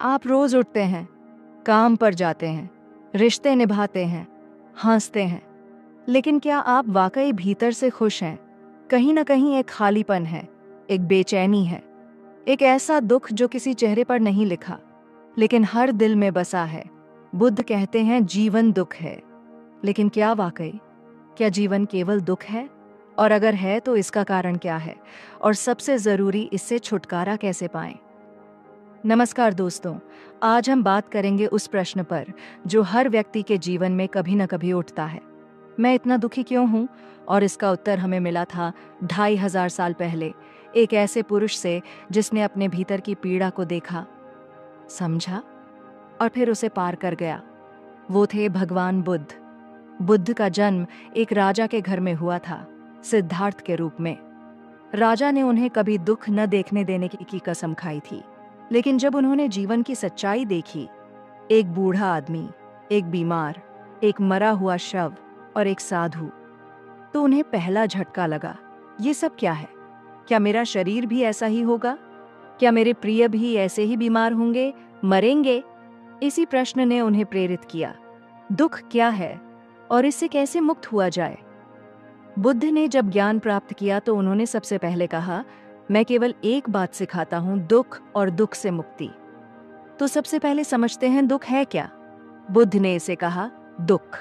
आप रोज उठते हैं, काम पर जाते हैं, रिश्ते निभाते हैं, हंसते हैं, लेकिन क्या आप वाकई भीतर से खुश हैं? कहीं ना कहीं एक खालीपन है, एक बेचैनी है, एक ऐसा दुख जो किसी चेहरे पर नहीं लिखा लेकिन हर दिल में बसा है। बुद्ध कहते हैं जीवन दुख है, लेकिन क्या वाकई, क्या जीवन केवल दुख है? और अगर है तो इसका कारण क्या है, और सबसे जरूरी, इससे छुटकारा कैसे पाएं? नमस्कार दोस्तों, आज हम बात करेंगे उस प्रश्न पर जो हर व्यक्ति के जीवन में कभी न कभी उठता है, मैं इतना दुखी क्यों हूँ? और इसका उत्तर हमें मिला था 2500 साल पहले, एक ऐसे पुरुष से जिसने अपने भीतर की पीड़ा को देखा, समझा और फिर उसे पार कर गया। वो थे भगवान बुद्ध। बुद्ध का जन्म एक राजा के घर में हुआ था, सिद्धार्थ के रूप में। राजा ने उन्हें कभी दुख न देखने देने की कसम खाई थी, लेकिन जब उन्होंने जीवन की सच्चाई देखी, एक बूढ़ा आदमी, एक बीमार, एक मरा हुआ शव और एक साधु, तो उन्हें पहला झटका लगा, ये सब क्या है? क्या मेरा शरीर भी ऐसा ही होगा? क्या मेरे प्रिय भी ऐसे ही बीमार होंगे, मरेंगे? इसी प्रश्न ने उन्हें प्रेरित किया, दुख क्या है और इससे कैसे मुक्त हुआ जाए? बुद्ध ने जब ज्ञान प्राप्त किया तो उन्होंने सबसे पहले कहा, मैं केवल एक बात सिखाता हूं, दुख और दुख से मुक्ति। तो सबसे पहले समझते हैं दुख है क्या? बुद्ध ने इसे कहा, दुख,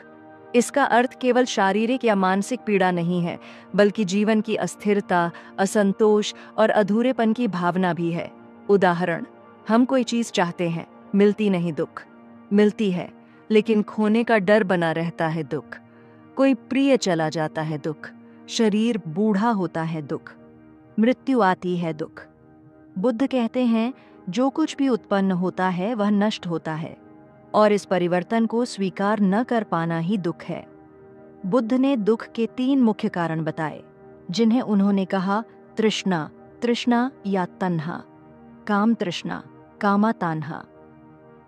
इसका अर्थ केवल शारीरिक या मानसिक पीड़ा नहीं है, बल्कि जीवन की अस्थिरता, असंतोष और अधूरेपन की भावना भी है। उदाहरण, हम कोई चीज चाहते हैं, मिलती नहीं, दुख। मिलती है लेकिन खोने का डर बना रहता है, दुख। कोई प्रिय चला जाता है, दुख। शरीर बूढ़ा होता है, दुख। मृत्यु आती है, दुख। बुद्ध कहते हैं, जो कुछ भी उत्पन्न होता है वह नष्ट होता है, और इस परिवर्तन को स्वीकार न कर पाना ही दुख है। बुद्ध ने दुख के 3 मुख्य कारण बताए, जिन्हें उन्होंने कहा तृष्णा, तृष्णा या तन्हा, काम तृष्णा, कामा तान्हा।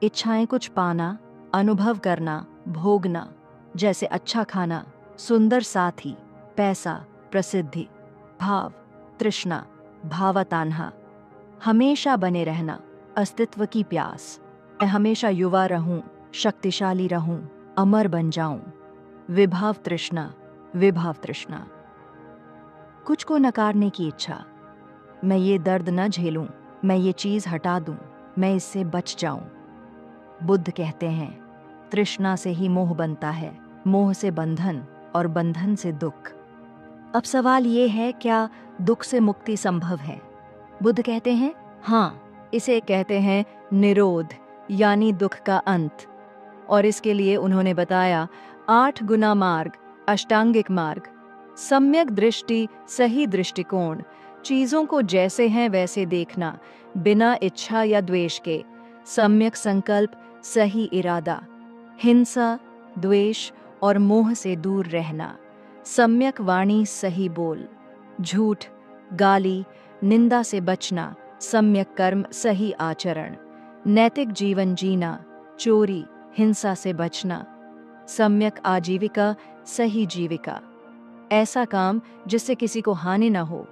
इच्छाएं कुछ पाना, अनुभव करना, भोगना, जैसे अच्छा खाना, सुंदर साथी, पैसा, प्रसिद्धि। भाव, तृष्णा, भावतान्हा, हमेशा बने रहना, अस्तित्व की प्यास। मैं हमेशा युवा रहूं, शक्तिशाली रहूं, अमर बन जाऊं। विभाव तृष्णा, विभाव तृष्णा, कुछ को नकारने की इच्छा, मैं ये दर्द न झेलूं, मैं ये चीज हटा दूं, मैं इससे बच जाऊं। बुद्ध कहते हैं, तृष्णा से ही मोह बनता है, मोह से बंधन और बंधन से दुख। अब सवाल ये है, क्या दुख से मुक्ति संभव है? बुद्ध कहते हैं, हाँ, इसे कहते हैं निरोध, यानी दुख का अंत। और इसके लिए उन्होंने बताया 8 गुना मार्ग, अष्टांगिक मार्ग, सम्यक दृष्टि, सही दृष्टिकोण, चीजों को जैसे हैं वैसे देखना, बिना इच्छा या द्वेष के, सम्यक संकल्प, सही इरादा, हिंसा, द्वेष और मोह से दूर रहना, सम्यक वाणी, सही बोल, झूठ, गाली, निंदा से बचना, सम्यक कर्म, सही आचरण, नैतिक जीवन जीना, चोरी, हिंसा से बचना, सम्यक आजीविका, सही जीविका, ऐसा काम जिससे किसी को हानि न हो,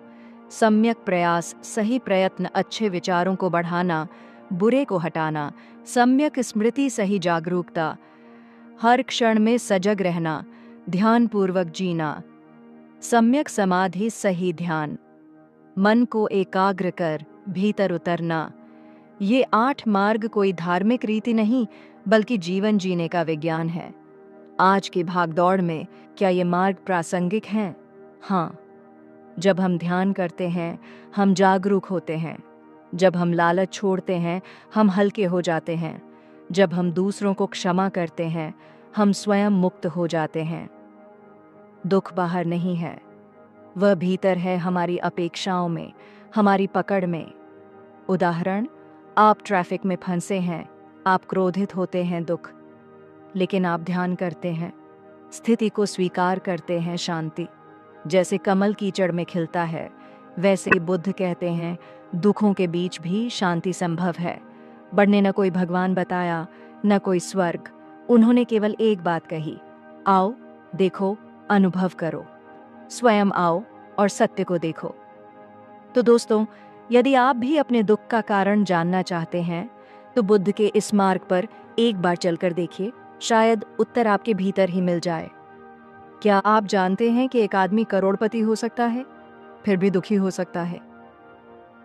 सम्यक प्रयास, सही प्रयत्न, अच्छे विचारों को बढ़ाना, बुरे को हटाना, सम्यक स्मृति, सही जागरूकता, हर क्षण में सजग रहना, ध्यानपूर्वक जीना, सम्यक समाधि, सही ध्यान, मन को एकाग्र कर भीतर उतरना। ये 8 मार्ग कोई धार्मिक रीति नहीं, बल्कि जीवन जीने का विज्ञान है। आज की भागदौड़ में क्या ये मार्ग प्रासंगिक हैं? हाँ, जब हम ध्यान करते हैं, हम जागरूक होते हैं। जब हम लालच छोड़ते हैं, हम हल्के हो जाते हैं। जब हम दूसरों को क्षमा करते हैं, हम स्वयं मुक्त हो जाते हैं। दुख बाहर नहीं है, वह भीतर है, हमारी अपेक्षाओं में, हमारी पकड़ में। उदाहरण, आप ट्रैफिक में फंसे हैं, आप क्रोधित होते हैं, दुख। लेकिन आप ध्यान करते हैं, स्थिति को स्वीकार करते हैं, शांति। जैसे कमल कीचड़ में खिलता है, वैसे ही बुद्ध कहते हैं, दुखों के बीच भी शांति संभव है। बढ़ने न कोई भगवान बताया, न कोई स्वर्ग। उन्होंने केवल एक बात कही, आओ, देखो, अनुभव करो। स्वयं आओ और सत्य को देखो। तो दोस्तों, यदि आप भी अपने दुख का कारण जानना चाहते हैं, तो बुद्ध के इस मार्ग पर एक बार चलकर देखिए, शायद उत्तर आपके भीतर ही मिल जाए। क्या आप जानते हैं कि एक आदमी करोड़पति हो सकता है, फिर भी दुखी हो सकता है,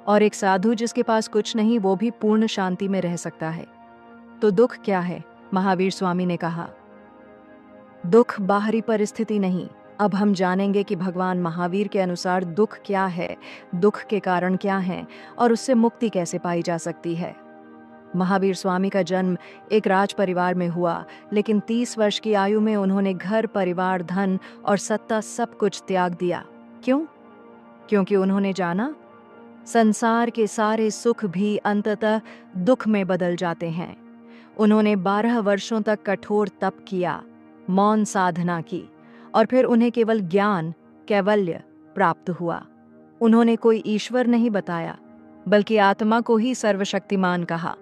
और एक साधु जिसके पास कुछ नहीं वो भी पूर्ण शांति में रह सकता है? तो दुख क्या है? महावीर स्वामी ने कहा, दुख बाहरी परिस्थिति नहीं। अब हम जानेंगे कि भगवान महावीर के अनुसार दुख क्या है, दुख के कारण क्या हैं और उससे मुक्ति कैसे पाई जा सकती है। महावीर स्वामी का जन्म एक राज परिवार में हुआ, लेकिन 30 वर्ष की आयु में उन्होंने घर, परिवार, धन और सत्ता सब कुछ त्याग दिया। क्यों? क्योंकि उन्होंने जाना, संसार के सारे सुख भी अंततः दुख में बदल जाते हैं। उन्होंने 12 वर्षों तक कठोर तप किया, मौन साधना की, और फिर उन्हें केवल ज्ञान, कैवल्य प्राप्त हुआ। उन्होंने कोई ईश्वर नहीं बताया, बल्कि आत्मा को ही सर्वशक्तिमान कहा।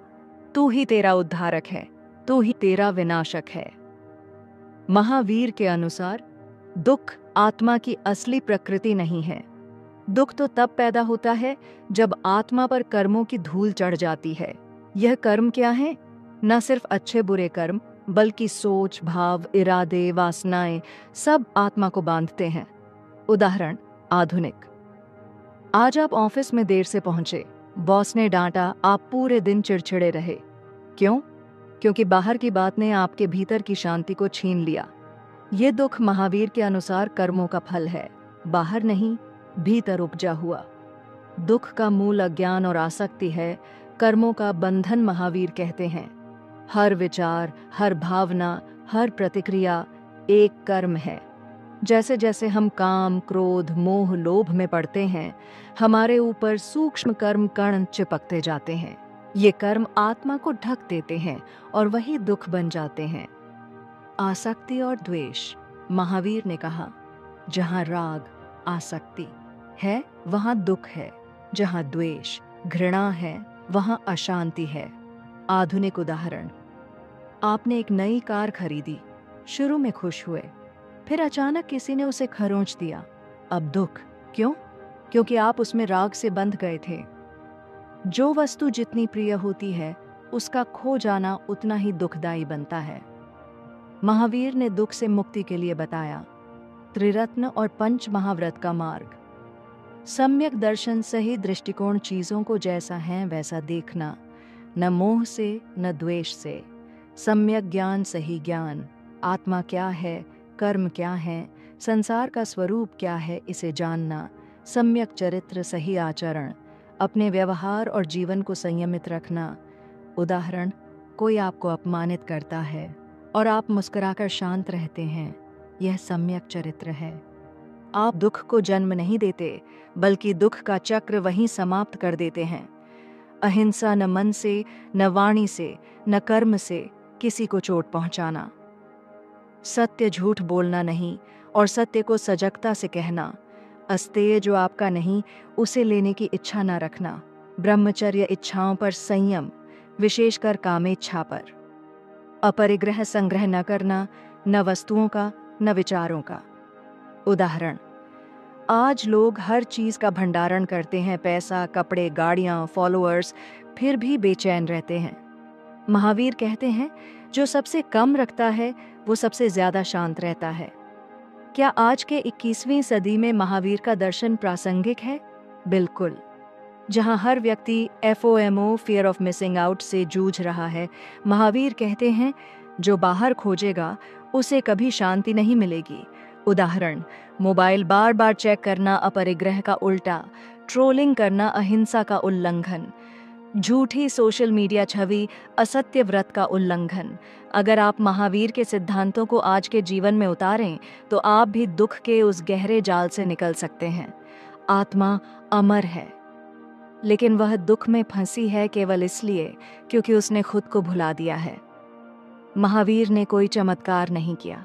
तू ही तेरा उद्धारक है, तू ही तेरा विनाशक है। महावीर के अनुसार दुख आत्मा की असली प्रकृति नहीं है। दुख तो तब पैदा होता है जब आत्मा पर कर्मों की धूल चढ़ जाती है। यह कर्म क्या है? न सिर्फ अच्छे बुरे कर्म, बल्कि सोच, भाव, इरादे, वासनाएं सब आत्मा को बांधते हैं। उदाहरण, आधुनिक। आज आप ऑफिस में देर से पहुंचे, बॉस ने डांटा, आप पूरे दिन चिड़चिड़े रहे। क्यों? क्योंकि बाहर की बात ने आपके भीतर की शांति को छीन लिया। ये दुख महावीर के अनुसार कर्मों का फल है, बाहर नहीं, भीतर उपजा हुआ। दुख का मूल अज्ञान और आसक्ति है, कर्मों का बंधन महावीर कहते हैं। हर विचार, हर भावना, हर प्रतिक्रिया एक कर्म है। जैसे जैसे हम काम, क्रोध, मोह, लोभ में पड़ते हैं, हमारे ऊपर सूक्ष्म कर्म कण चिपकते जाते हैं। ये कर्म आत्मा को ढक देते हैं और वही दुख बन जाते हैं। आसक्ति और द्वेष। महावीर ने कहा, जहाँ राग, आसक्ति है वहाँ दुख है, जहाँ द्वेष, घृणा है वहाँ अशांति है। आधुनिक उदाहरण, आपने एक नई कार खरीदी, शुरू में खुश हुए, फिर अचानक किसी ने उसे खरोंच दिया, अब दुख। क्यों? क्योंकि आप उसमें राग से बंध गए थे। जो वस्तु जितनी प्रिय होती है, उसका खो जाना उतना ही दुखदायी बनता है। महावीर ने दुख से मुक्ति के लिए बताया त्रिरत्न और पंच महाव्रत का मार्ग। सम्यक दर्शन सही दृष्टिकोण, चीजों को जैसा है वैसा देखना, न मोह से न द्वेष से। सम्यक ज्ञान, सही ज्ञान, आत्मा क्या है, कर्म क्या है, संसार का स्वरूप क्या है, इसे जानना। सम्यक चरित्र, सही आचरण, अपने व्यवहार और जीवन को संयमित रखना। उदाहरण, कोई आपको अपमानित करता है और आप मुस्कुराकर शांत रहते हैं, यह सम्यक चरित्र है। आप दुख को जन्म नहीं देते, बल्कि दुख का चक्र वहीं समाप्त कर देते हैं। अहिंसा, न मन से, न वाणी से, न कर्म से किसी को चोट पहुंचाना। सत्य झूठ बोलना नहीं और सत्य को सजगता से कहना। अस्तेय जो आपका नहीं उसे लेने की इच्छा न रखना। ब्रह्मचर्य, इच्छाओं पर संयम, विशेषकर कामेच्छा पर। अपरिग्रह, संग्रह न करना, न वस्तुओं का न विचारों का। उदाहरण, आज लोग हर चीज का भंडारण करते हैं, पैसा, कपड़े, गाड़ियां, फॉलोअर्स, फिर भी बेचैन रहते हैं। महावीर कहते हैं, जो सबसे कम रखता है वो सबसे ज्यादा शांत रहता है। क्या आज के 21वीं सदी में महावीर का दर्शन प्रासंगिक है? बिल्कुल। जहां हर व्यक्ति FOMO, fear of missing out से जूझ रहा है, महावीर कहते हैं, जो बाहर खोजेगा उसे कभी शांति नहीं मिलेगी। उदाहरण, मोबाइल बार बार चेक करना अपरिग्रह का उल्टा, ट्रोलिंग करना अहिंसा का उल्लंघन, झूठी सोशल मीडिया छवि असत्य व्रत का उल्लंघन। अगर आप महावीर के सिद्धांतों को आज के जीवन में उतारें तो आप भी दुख के उस गहरे जाल से निकल सकते हैं। आत्मा अमर है, लेकिन वह दुख में फंसी है केवल इसलिए क्योंकि उसने खुद को भुला दिया है। महावीर ने कोई चमत्कार नहीं किया,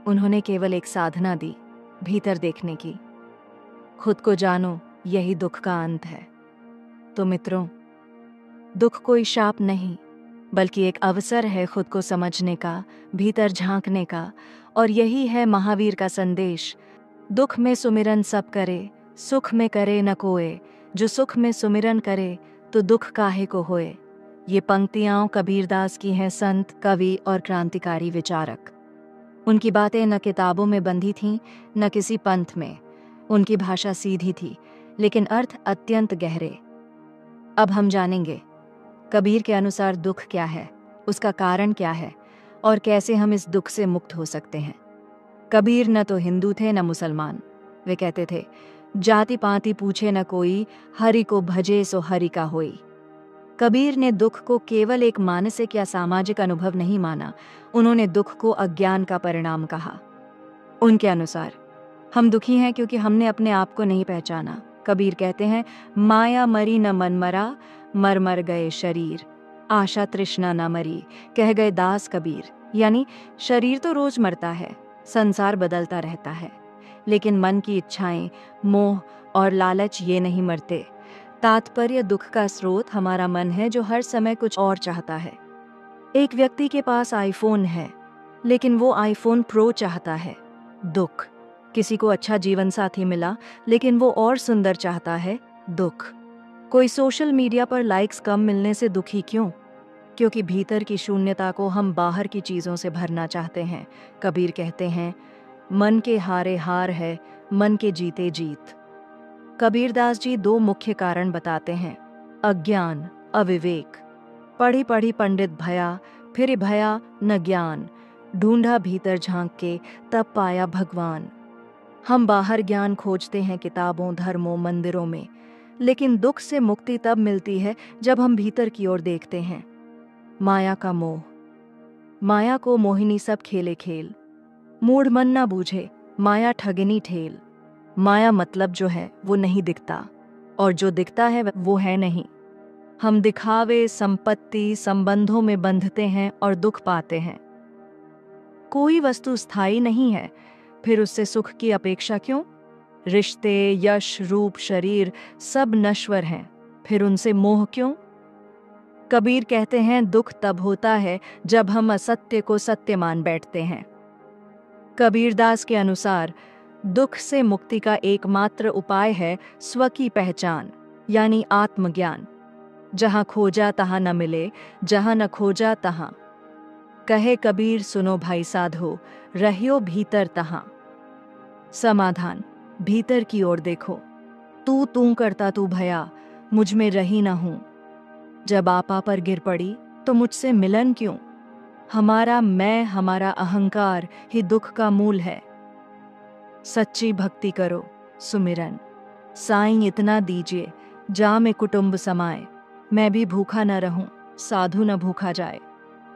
उन्होंने केवल एक साधना दी, भीतर देखने की। खुद को जानो, यही दुख का अंत है। तो मित्रों, दुख कोई शाप नहीं, बल्कि एक अवसर है खुद को समझने का, भीतर झांकने का, और यही है महावीर का संदेश। दुख में सुमिरन सब करे, सुख में करे न कोय। जो सुख में सुमिरन करे तो दुख काहे को होए। ये पंक्तियां कबीरदास की हैं, संत, कवि और क्रांतिकारी विचारक। उनकी बातें न किताबों में बंधी थीं, न किसी पंथ में। उनकी भाषा सीधी थी, लेकिन अर्थ अत्यंत गहरे। अब हम जानेंगे कबीर के अनुसार दुख क्या है, उसका कारण क्या है और कैसे हम इस दुख से मुक्त हो सकते हैं। कबीर न तो हिंदू थे न मुसलमान। वे कहते थे, जाति पाति पूछे न कोई, हरि को भजे सो हरि का होई। कबीर ने दुख को केवल एक मानसिक या सामाजिक अनुभव नहीं माना, उन्होंने दुख को अज्ञान का परिणाम कहा। उनके अनुसार हम दुखी हैं क्योंकि हमने अपने आप को नहीं पहचाना। कबीर कहते हैं, माया मरी न मन मरा, मर मर गए शरीर, आशा तृष्णा न मरी, कह गए दास कबीर। यानी शरीर तो रोज मरता है, संसार बदलता रहता है, लेकिन मन की इच्छाएं, मोह और लालच ये नहीं मरते। तात्पर्य दुख का स्रोत हमारा मन है, जो हर समय कुछ और चाहता है। एक व्यक्ति के पास आईफोन है, लेकिन वो आईफोन प्रो चाहता है। दुख। किसी को अच्छा जीवन साथी मिला, लेकिन वो और सुंदर चाहता है। दुख। कोई सोशल मीडिया पर लाइक्स कम मिलने से दुखी क्यों? क्योंकि भीतर की शून्यता को हम बाहर की चीजों से भरना चाहते हैं। कबीर कहते हैं, मन के हारे हार है, मन के जीते जीत। कबीरदास जी दो मुख्य कारण बताते हैं, अज्ञान, अविवेक। पढ़ी पढ़ी पंडित भया, फिर भया न ज्ञान, ढूंढा भीतर झांक के, तब पाया भगवान। हम बाहर ज्ञान खोजते हैं किताबों, धर्मों, मंदिरों में, लेकिन दुख से मुक्ति तब मिलती है जब हम भीतर की ओर देखते हैं। माया का मोह। माया को मोहिनी सब खेले खेल, मूढ़ मन ना बूझे, माया ठगिनी ठेल। माया मतलब जो है वो नहीं दिखता, और जो दिखता है वो है नहीं। हम दिखावे, संपत्ति, संबंधों में बंधते हैं और दुख पाते हैं। कोई वस्तु स्थायी नहीं है, फिर उससे सुख की अपेक्षा क्यों? रिश्ते, यश, रूप, शरीर सब नश्वर हैं, फिर उनसे मोह क्यों? कबीर कहते हैं, दुख तब होता है जब हम असत्य को सत्य मान बैठते हैं। कबीरदास के अनुसार दुख से मुक्ति का एकमात्र उपाय है स्व की पहचान, यानी आत्मज्ञान। जहां खोजा तहां न मिले, जहां न खोजा तहां। कहे कबीर, सुनो भाई साधो, रहियो भीतर तहां। समाधान। भीतर की ओर देखो। तू करता तू भया, मुझ में रही न हूं। जब आपा पर गिर पड़ी तो मुझसे मिलन क्यों? हमारा मैं, हमारा अहंकार ही दुख का मूल है। सच्ची भक्ति करो, सुमिरन। साईं इतना दीजिए, जा में कुटुंब समाए। मैं भी भूखा न रहूं, साधु न भूखा जाए।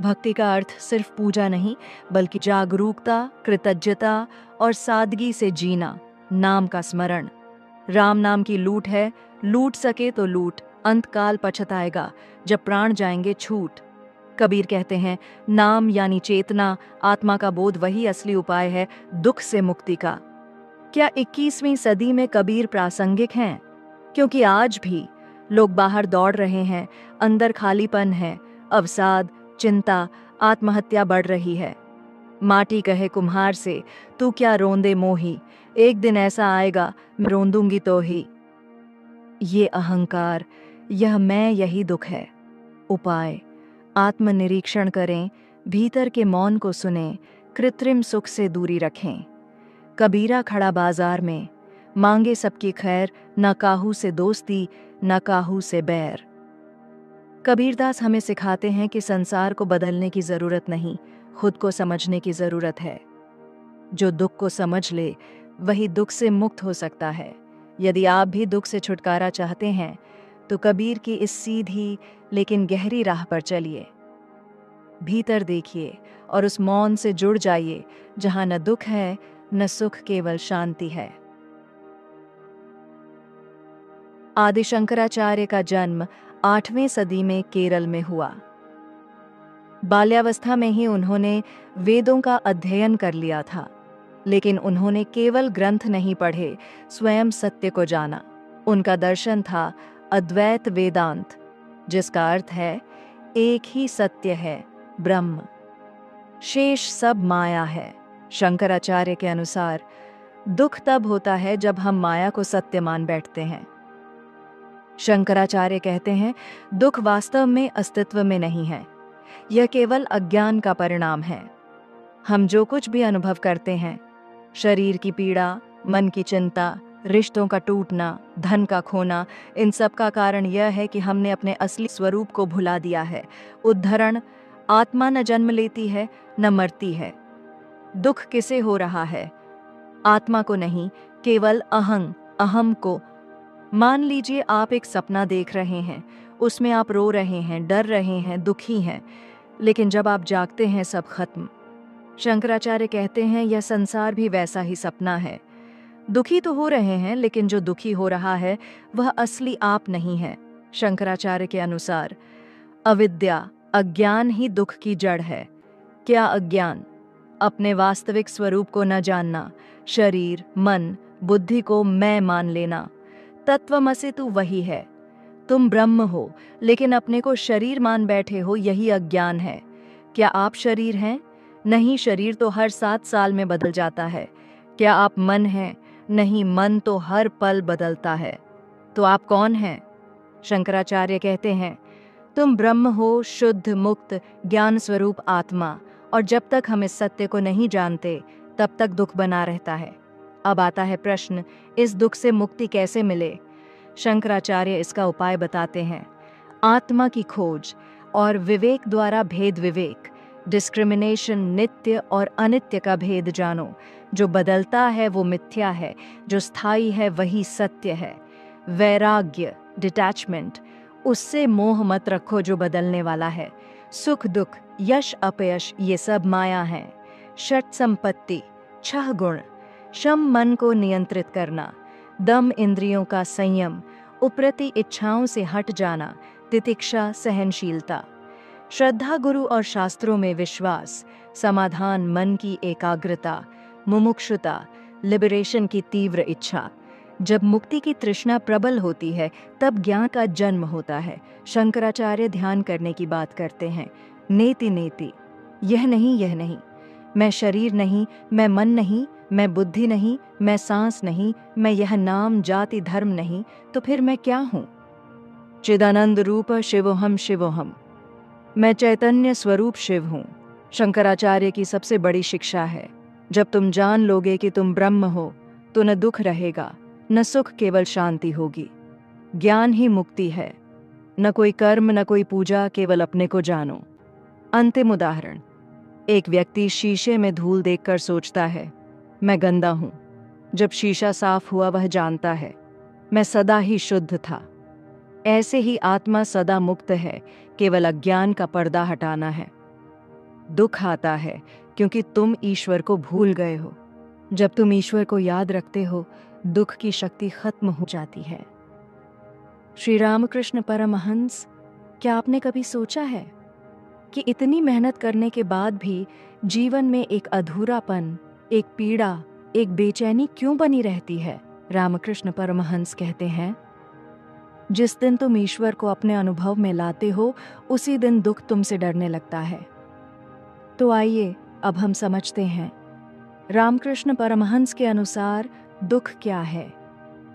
भक्ति का अर्थ सिर्फ पूजा नहीं, बल्कि जागरूकता, कृतज्ञता और सादगी से जीना, नाम का स्मरण। राम नाम की लूट है, लूट सके तो लूट, अंतकाल पछताएगा जब प्राण जाएंगे छूट। कबीर कहते हैं, नाम यानी चेतना, आत्मा का बोध वही असली उपाय है दुख से मुक्ति का। क्या 21वीं सदी में कबीर प्रासंगिक हैं? क्योंकि आज भी लोग बाहर दौड़ रहे हैं, अंदर खालीपन है, अवसाद, चिंता, आत्महत्या बढ़ रही है। माटी कहे कुम्हार से, तू क्या रोंदे मोही, एक दिन ऐसा आएगा मैं रोंदूंगी तो ही। ये अहंकार, यह मैं, यही दुख है। उपाय। आत्मनिरीक्षण करें, भीतर के मौन को सुनें, कृत्रिम सुख से दूरी रखें। कबीरा खड़ा बाजार में, मांगे सबकी खैर, न काहू से दोस्ती, न काहू से बैर। कबीरदास हमें सिखाते हैं कि संसार को बदलने की जरूरत नहीं, खुद को समझने की जरूरत है। जो दुख को समझ ले वही दुख से मुक्त हो सकता है। यदि आप भी दुख से छुटकारा चाहते हैं तो कबीर की इस सीधी लेकिन गहरी राह पर चलिए। भीतर देखिए और उस मौन से जुड़ जाइए जहां न दुख है न सुख, केवल शांति है। आदि शंकराचार्य का जन्म 8वीं सदी में केरल में हुआ। बाल्यावस्था में ही उन्होंने वेदों का अध्ययन कर लिया था, लेकिन उन्होंने केवल ग्रंथ नहीं पढ़े, स्वयं सत्य को जाना। उनका दर्शन था अद्वैत वेदांत, जिसका अर्थ है एक ही सत्य है, ब्रह्म। शेष सब माया है। शंकराचार्य के अनुसार दुख तब होता है जब हम माया को सत्य मान बैठते हैं। शंकराचार्य कहते हैं, दुख वास्तव में अस्तित्व में नहीं है, यह केवल अज्ञान का परिणाम है। हम जो कुछ भी अनुभव करते हैं, शरीर की पीड़ा, मन की चिंता, रिश्तों का टूटना, धन का खोना, इन सब का कारण यह है कि हमने अपने असली स्वरूप को भुला दिया है। उद्धरण, आत्मा न जन्म लेती है न मरती है। दुख किसे हो रहा है? आत्मा को नहीं, केवल अहम को। मान लीजिए आप एक सपना देख रहे हैं, उसमें आप रो रहे हैं, डर रहे हैं, दुखी हैं, लेकिन जब आप जागते हैं सब खत्म। शंकराचार्य कहते हैं यह संसार भी वैसा ही सपना है। दुखी तो हो रहे हैं, लेकिन जो दुखी हो रहा है वह असली आप नहीं है। शंकराचार्य के अनुसार अविद्या, अज्ञान ही दुख की जड़ है। क्या अज्ञान? अपने वास्तविक स्वरूप को न जानना, शरीर, मन, बुद्धि को मैं मान लेना। तत्वमसि तू वही है। तुम ब्रह्म हो, लेकिन अपने को शरीर मान बैठे हो, यही अज्ञान है। क्या आप शरीर हैं? नहीं, शरीर तो हर 7 साल में बदल जाता है। क्या आप मन हैं? नहीं, मन तो हर पल बदलता है। तो आप कौन हैं? शंकराचार्य कहते हैं, तुम ब्रह्म हो, शुद्ध, मुक्त, ज्ञान स्वरूप आत्मा। और जब तक हम इस सत्य को नहीं जानते, तब तक दुख बना रहता है। अब आता है प्रश्न, इस दुख से मुक्ति कैसे मिले? शंकराचार्य इसका उपाय बताते हैं। आत्मा की खोज और विवेक द्वारा भेद विवेक, डिस्क्रिमिनेशन, नित्य और अनित्य का भेद जानो। जो बदलता है वो मिथ्या है, जो स्थायी है वही सत्य है। वैराग्य, डिटैचमेंट, उससे मोह मत रखो जो बदलने वाला है। सुख दुख, यश अपयश, ये सब माया है। षट संपत्ति, 6 गुण, शम मन को नियंत्रित करना, दम इंद्रियों का संयम, उपरति इच्छाओं से हट जाना, तितिक्षा, सहनशीलता, श्रद्धा गुरु और शास्त्रों में विश्वास, समाधान, मन की एकाग्रता, मुमुक्षुता, लिबरेशन की तीव्र इच्छा। जब मुक्ति की तृष्णा प्रबल होती है, तब ज्ञान का जन्म होता है। शंकराचार्य ध्यान करने की बात करते हैं। नेति नेति, यह नहीं, यह नहीं, मैं शरीर नहीं, मैं मन नहीं, मैं बुद्धि नहीं, मैं सांस नहीं, मैं यह नाम जाति धर्म नहीं, तो फिर मैं क्या हूँ? चिदानंद रूप शिवोहम शिवोहम, मैं चैतन्य स्वरूप शिव हूँ। शंकराचार्य की सबसे बड़ी शिक्षा है, जब तुम जान लोगे कि तुम ब्रह्म हो, तो न दुख रहेगा, न सुख, केवल शांति होगी। ज्ञान ही मुक्ति है। न कोई कर्म, न कोई पूजा, केवल अपने को जानो। अंतिम उदाहरण, एक व्यक्ति शीशे में धूल देखकर सोचता है, मैं गंदा हूं। जब शीशा साफ हुआ, वह जानता है, मैं सदा ही शुद्ध था। ऐसे ही आत्मा सदा मुक्त है, केवल अज्ञान का पर्दा हटाना है। दुख आता है क्योंकि तुम ईश्वर को भूल गए हो। जब तुम ईश्वर को याद रखते हो, दुख की शक्ति खत्म हो जाती है। श्री रामकृष्ण परमहंस, क्या आपने कभी सोचा है कि इतनी मेहनत करने के बाद भी जीवन में एक अधूरापन, एक पीड़ा, एक बेचैनी क्यों बनी रहती है? रामकृष्ण परमहंस कहते हैं, जिस दिन तुम ईश्वर को अपने अनुभव में लाते हो, उसी दिन दुख तुमसे डरने लगता है। तो आइए अब हम समझते हैं, रामकृष्ण परमहंस के अनुसार दुख क्या है,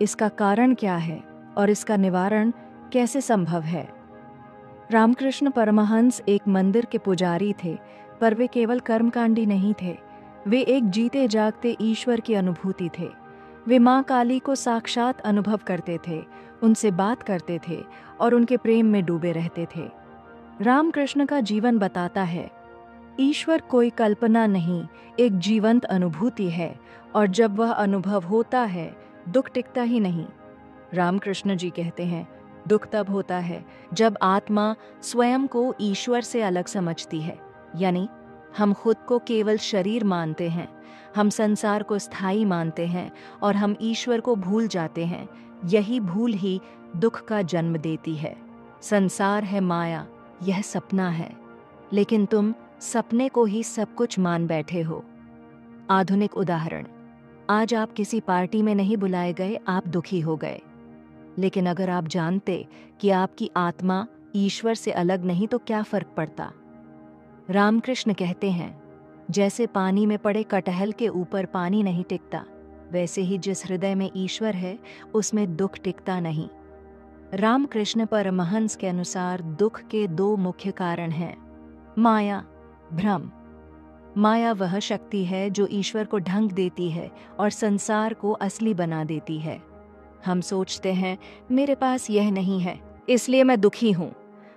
इसका कारण क्या है और इसका निवारण कैसे संभव है। रामकृष्ण परमहंस एक मंदिर के पुजारी थे, पर वे केवल कर्मकांडी नहीं थे। वे एक जीते जागते ईश्वर की अनुभूति थे। वे माँ काली को साक्षात अनुभव करते थे, उनसे बात करते थे और उनके प्रेम में डूबे रहते थे। रामकृष्ण का जीवन बताता है, ईश्वर कोई कल्पना नहीं, एक जीवंत अनुभूति है, और जब वह अनुभव होता है, दुख टिकता ही नहीं। रामकृष्ण जी कहते हैं, दुख तब होता है जब आत्मा स्वयं को ईश्वर से अलग समझती है, यानी हम खुद को केवल शरीर मानते हैं, हम संसार को स्थायी मानते हैं और हम ईश्वर को भूल जाते हैं। यही भूल ही दुख का जन्म देती है। संसार है माया, यह सपना है, लेकिन तुम सपने को ही सब कुछ मान बैठे हो। आधुनिक उदाहरण, आज आप किसी पार्टी में नहीं बुलाए गए, आप दुखी हो गए। लेकिन अगर आप जानते कि आपकी आत्मा ईश्वर से अलग नहीं, तो क्या फर्क पड़ता? रामकृष्ण कहते हैं, जैसे पानी में पड़े कटहल के ऊपर पानी नहीं टिकता, वैसे ही जिस हृदय में ईश्वर है, उसमें दुख टिकता नहीं। रामकृष्ण परमहंस के अनुसार दुख के दो मुख्य कारण हैं। माया, भ्रम। माया वह शक्ति है जो ईश्वर को ढंग देती है और संसार को असली बना देती है। हम सोचते हैं मेरे पास यह नहीं है इसलिए मैं दुखी हूँ,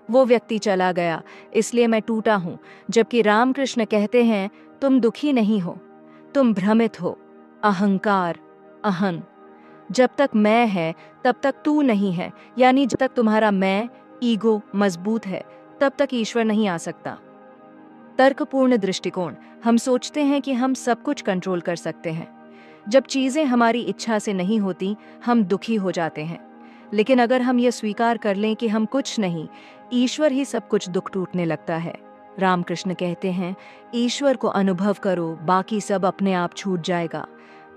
वो व्यक्ति चला गया इसलिए मैं टूटा हूँ, जबकि रामकृष्ण कहते हैं तुम दुखी नहीं हो, तुम भ्रमित हो। अहंकार, अहं। जब तक मैं है तब तक तू नहीं है, यानी जब तक तुम्हारा मैं, ईगो मजबूत है तब तक ईश्वर नहीं आ सकता। तर्कपूर्ण दृष्टिकोण। हम सोचते हैं कि हम सब कुछ कंट्रोल कर सकते हैं। जब चीजें हमारी इच्छा से नहीं होती हम दुखी हो जाते हैं। लेकिन अगर हम ये स्वीकार कर लें कि हम कुछ नहीं, ईश्वर ही सब कुछ, दुख टूटने लगता है। रामकृष्ण कहते हैं ईश्वर को अनुभव करो, बाकी सब अपने आप छूट जाएगा।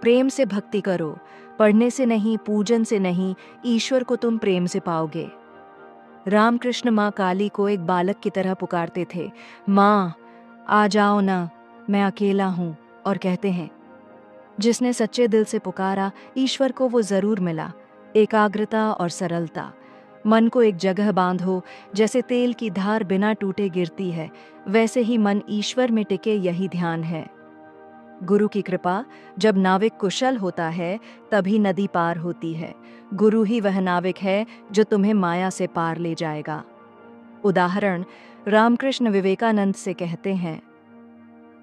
प्रेम से भक्ति करो, पढ़ने से नहीं, पूजन से नहीं, ईश्वर को तुम प्रेम से पाओगे। रामकृष्ण माँ काली को एक बालक की तरह पुकारते थे, माँ आ जाओ ना, मैं अकेला हूँ। और कहते हैं जिसने सच्चे दिल से पुकारा ईश्वर को वो जरूर मिला। एकाग्रता और सरलता। मन को एक जगह बांधो, जैसे तेल की धार बिना टूटे गिरती है, वैसे ही मन ईश्वर में टिके, यही ध्यान है। गुरु की कृपा। जब नाविक कुशल होता है तभी नदी पार होती है। गुरु ही वह नाविक है जो तुम्हें माया से पार ले जाएगा। उदाहरण, रामकृष्ण विवेकानंद से कहते हैं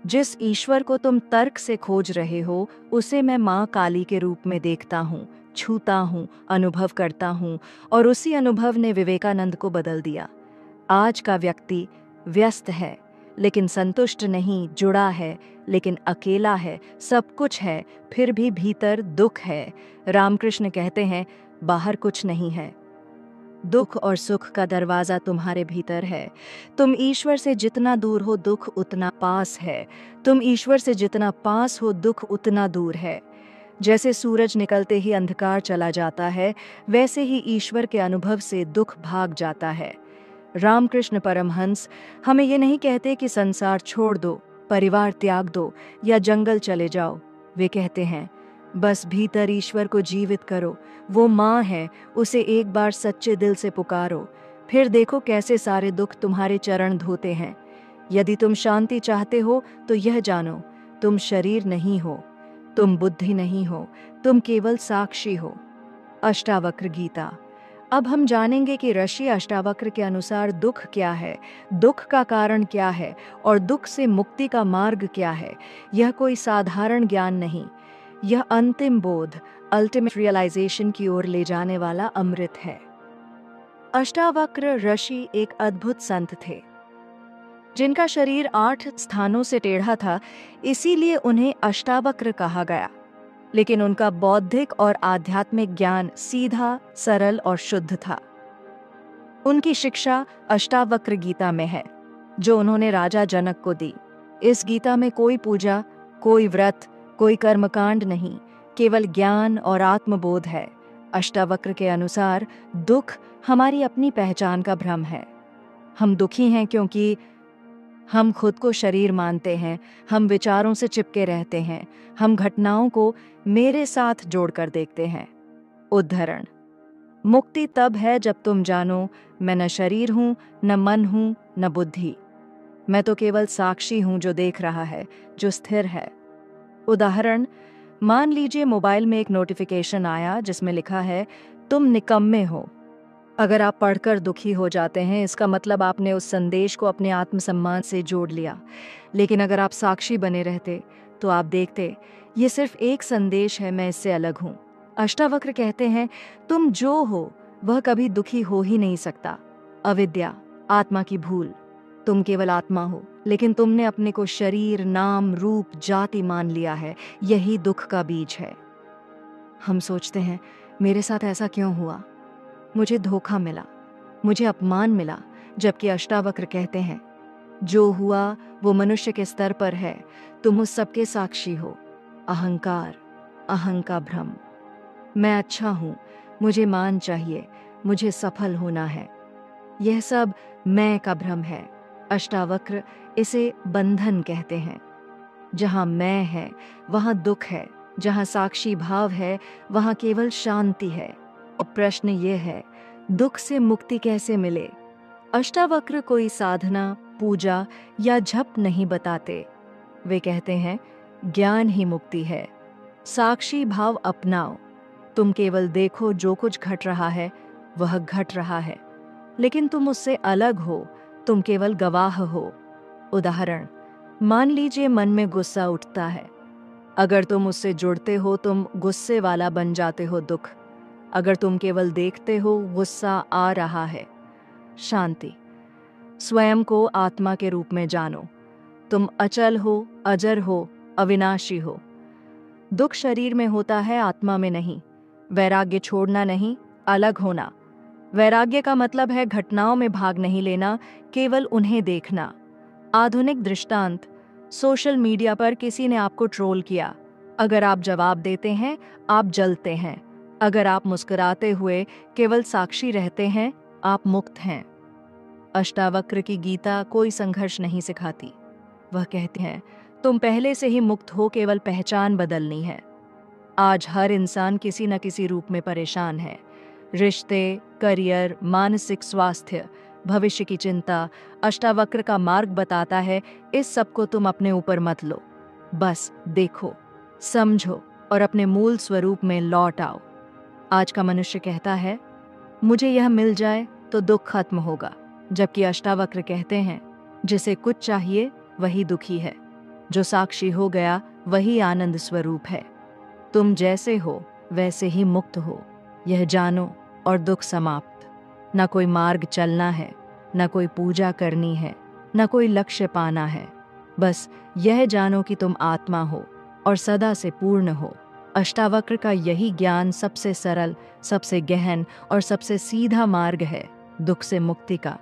जिस ईश्वर को तुम तर्क से खोज रहे हो उसे मैं माँ काली के रूप में देखता हूँ, छूता हूँ, अनुभव करता हूँ। और उसी अनुभव ने विवेकानंद को बदल दिया। आज का व्यक्ति व्यस्त है लेकिन संतुष्ट नहीं, जुड़ा है लेकिन अकेला है, सब कुछ है फिर भी भीतर दुख है। रामकृष्ण कहते हैं बाहर कुछ नहीं है, दुख और सुख का दरवाजा तुम्हारे भीतर है। तुम ईश्वर से जितना दूर हो दुख उतना पास है, तुम ईश्वर से जितना पास हो दुख उतना दूर है। जैसे सूरज निकलते ही अंधकार चला जाता है, वैसे ही ईश्वर के अनुभव से दुख भाग जाता है। रामकृष्ण परमहंस हमें ये नहीं कहते कि संसार छोड़ दो, परिवार त्याग दो या जंगल चले जाओ। वे कहते हैं बस भीतर ईश्वर को जीवित करो, वो माँ है, उसे एक बार सच्चे दिल से पुकारो, फिर देखो कैसे सारे दुख तुम्हारे चरण धोते हैं। यदि तुम शांति चाहते हो तो यह जानो तुम शरीर नहीं हो, तुम बुद्धि नहीं हो, तुम केवल साक्षी हो। अष्टावक्र गीता। अब हम जानेंगे कि ऋषि अष्टावक्र के अनुसार दुख क्या है, दुख का कारण क्या है और दुख से मुक्ति का मार्ग क्या है। यह कोई साधारण ज्ञान नहीं, यह अंतिम बोध, अल्टीमेट रियलाइजेशन की ओर ले जाने वाला अमृत है। अष्टावक्र ऋषि एक अद्भुत संत थे जिनका शरीर 8 स्थानों से टेढ़ा था, इसीलिए उन्हें अष्टावक्र कहा गया। लेकिन उनका बौद्धिक और आध्यात्मिक ज्ञान सीधा, सरल और शुद्ध था। उनकी शिक्षा अष्टावक्र गीता में है, जो उन्होंने राजा जनक को दी। इस गीता में कोई पूजा, कोई व्रत, कोई कर्मकांड नहीं, केवल ज्ञान और आत्मबोध है। अष्टावक्र के अनुसार दुख हमारी अपनी पहचान का भ्रम है। हम दुखी हैं क्योंकि हम खुद को शरीर मानते हैं, हम विचारों से चिपके रहते हैं, हम घटनाओं को मेरे साथ जोड़कर देखते हैं। उद्धरण, मुक्ति तब है जब तुम जानो मैं न शरीर हूँ, न मन हूँ, न बुद्धि। मैं तो केवल साक्षी हूँ जो देख रहा है, जो स्थिर है। उदाहरण, मान लीजिए मोबाइल में एक नोटिफिकेशन आया जिसमें लिखा है तुम निकम्मे हो। अगर आप पढ़कर दुखी हो जाते हैं, इसका मतलब आपने उस संदेश को अपने आत्मसम्मान से जोड़ लिया। लेकिन अगर आप साक्षी बने रहते तो आप देखते ये सिर्फ एक संदेश है, मैं इससे अलग हूँ। अष्टावक्र कहते हैं तुम जो हो वह कभी दुखी हो ही नहीं सकता। अविद्या, आत्मा की भूल। तुम केवल आत्मा हो, लेकिन तुमने अपने को शरीर, नाम, रूप, जाति मान लिया है। यही दुख का बीज है। हम सोचते हैं मेरे साथ ऐसा क्यों हुआ, मुझे धोखा मिला, मुझे अपमान मिला, जबकि अष्टावक्र कहते हैं जो हुआ वो मनुष्य के स्तर पर है, तुम उस सबके साक्षी हो। अहंकार, अहं का भ्रम। मैं अच्छा हूँ, मुझे मान चाहिए, मुझे सफल होना है, यह सब मैं का भ्रम है। अष्टावक्र इसे बंधन कहते हैं। जहाँ मैं है वहाँ दुख है, जहाँ साक्षी भाव है वहाँ केवल शांति है। और प्रश्न ये है दुख से मुक्ति कैसे मिले? अष्टावक्र कोई साधना, पूजा या जप नहीं बताते। वे कहते हैं ज्ञान ही मुक्ति है। साक्षी भाव अपनाओ। तुम केवल देखो जो कुछ घट रहा है वह घट रहा है, लेकिन तुम उससे अलग हो, तुम केवल गवाह हो। उदाहरण, मान लीजिए मन में गुस्सा उठता है। अगर तुम उससे जुड़ते हो तुम गुस्से वाला बन जाते हो दुख। अगर तुम केवल देखते हो गुस्सा आ रहा है। शांति। स्वयं को आत्मा के रूप में जानो। तुम अचल हो, अजर हो, अविनाशी हो। दुख शरीर में होता है, आत्मा में नहीं। वैराग्य छोड़ना नहीं, अलग होना। वैराग्य का मतलब है घटनाओं में भाग नहीं लेना, केवल उन्हें देखना। आधुनिक दृष्टांत, सोशल मीडिया पर किसी ने आपको ट्रोल किया। अगर आप जवाब देते हैं, आप जलते हैं। अगर आप मुस्कुराते हुए केवल साक्षी रहते हैं, आप मुक्त हैं। अष्टावक्र की गीता कोई संघर्ष नहीं सिखाती। वह कहते हैं तुम पहले से ही मुक्त हो, केवल पहचान बदलनी है। आज हर इंसान किसी न किसी रूप में परेशान है। रिश्ते, करियर, मानसिक स्वास्थ्य, भविष्य की चिंता। अष्टावक्र का मार्ग बताता है इस सब को तुम अपने ऊपर मत लो। बस देखो, समझो और अपने मूल स्वरूप में लौट आओ। आज का मनुष्य कहता है मुझे यह मिल जाए तो दुख खत्म होगा, जबकि अष्टावक्र कहते हैं जिसे कुछ चाहिए वही दुखी है। जो साक्षी हो गया वही आनंद स्वरूप है। तुम जैसे हो वैसे ही मुक्त हो, यह जानो और दुख समाप्त। न कोई मार्ग चलना है, न कोई पूजा करनी है, न कोई लक्ष्य पाना है। बस यह जानो कि तुम आत्मा हो और सदा से पूर्ण हो। अष्टावक्र का यही ज्ञान सबसे सरल, सबसे गहन और सबसे सीधा मार्ग है दुख से मुक्ति का।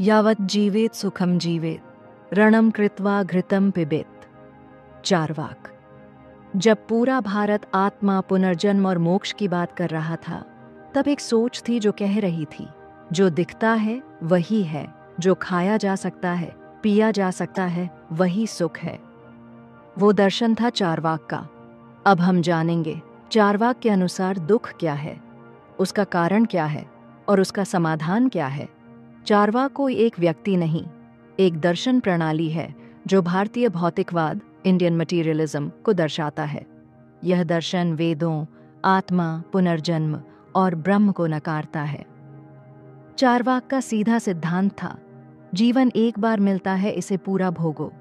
यावत् जीवेत सुखम जीवेत, रणम कृत्वा घृतम पिबेत। चारवाक। जब पूरा भारत आत्मा, पुनर्जन्म और मोक्ष की बात कर रहा था, तब एक सोच थी जो कह रही थी जो दिखता है वही है, जो खाया जा सकता है, पिया जा सकता है, वही सुख है। वो दर्शन था चारवाक का। अब हम जानेंगे चारवाक के अनुसार दुख क्या है, उसका कारण क्या है और उसका समाधान क्या है। चारवाक कोई एक व्यक्ति नहीं, एक दर्शन प्रणाली है जो भारतीय भौतिकवाद, इंडियन मटीरियलिज्म को दर्शाता है। यह दर्शन वेदों, आत्मा, पुनर्जन्म और ब्रह्म को नकारता है। चारवाक का सीधा सिद्धांत था जीवन एक बार मिलता है, इसे पूरा भोगो।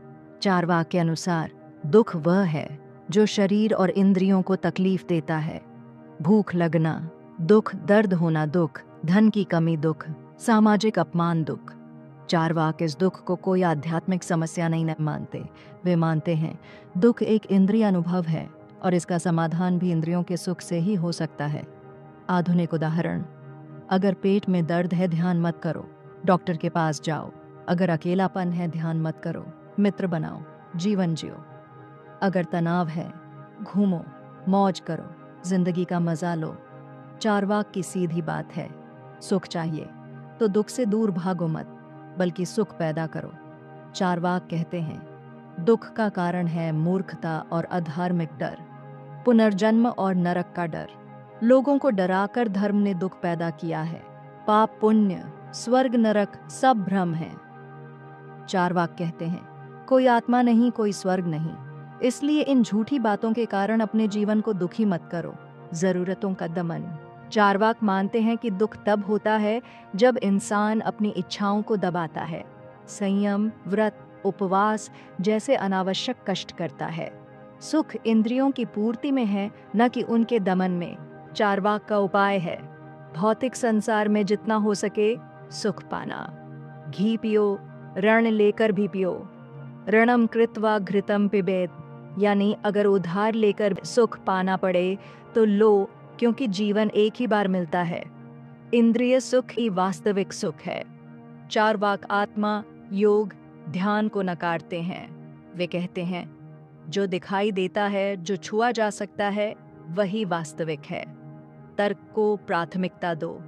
चारवाक के अनुसार दुख वह है जो शरीर और इंद्रियों को तकलीफ देता है। भूख लगना दुख, दर्द होना दुख, धन की कमी दुख, सामाजिक अपमान दुख। चारवाक इस दुख को कोई आध्यात्मिक समस्या नहीं मानते। वे मानते हैं दुख एक इंद्रिय अनुभव है और इसका समाधान भी इंद्रियों के सुख से ही हो सकता है। आधुनिक उदाहरण, अगर पेट में दर्द है ध्यान मत करो, डॉक्टर के पास जाओ। अगर अकेलापन है ध्यान मत करो, मित्र बनाओ, जीवन जियो। अगर तनाव है घूमो, मौज करो, जिंदगी का मजा लो। चारवाक की सीधी बात है, सुख चाहिए तो दुख से दूर भागो मत, बल्कि सुख पैदा करो। चारवाक कहते हैं दुख का कारण है मूर्खता और अधार्मिक डर, पुनर्जन्म और नरक का डर। लोगों को डराकर धर्म ने दुख पैदा किया है। पाप पुण्य, स्वर्ग नरक सब भ्रम है। चारवाक कहते हैं कोई आत्मा नहीं, कोई स्वर्ग नहीं, इसलिए इन झूठी बातों के कारण अपने जीवन को दुखी मत करो। जरूरतों का दमन। चारवाक मानते हैं कि दुख तब होता है जब इंसान अपनी इच्छाओं को दबाता है, संयम, व्रत, उपवास जैसे अनावश्यक कष्ट करता है। सुख इंद्रियों की पूर्ति में है, न कि उनके दमन में। चारवाक का उपाय है भौतिक संसार में जितना हो सके सुख पाना। घी पियो, ऋण लेकर भी पियो। ऋणम कृत्वा घृतम पिबेत, यानी अगर उधार लेकर सुख पाना पड़े तो लो, क्योंकि जीवन एक ही बार मिलता है। इंद्रिय सुख ही वास्तविक सुख है। चारवाक आत्मा, योग, ध्यान को नकारते हैं। वे कहते हैं जो दिखाई देता है, जो छुआ जा सकता है, वही वास्तविक है। तर्क को प्राथमिकता दो।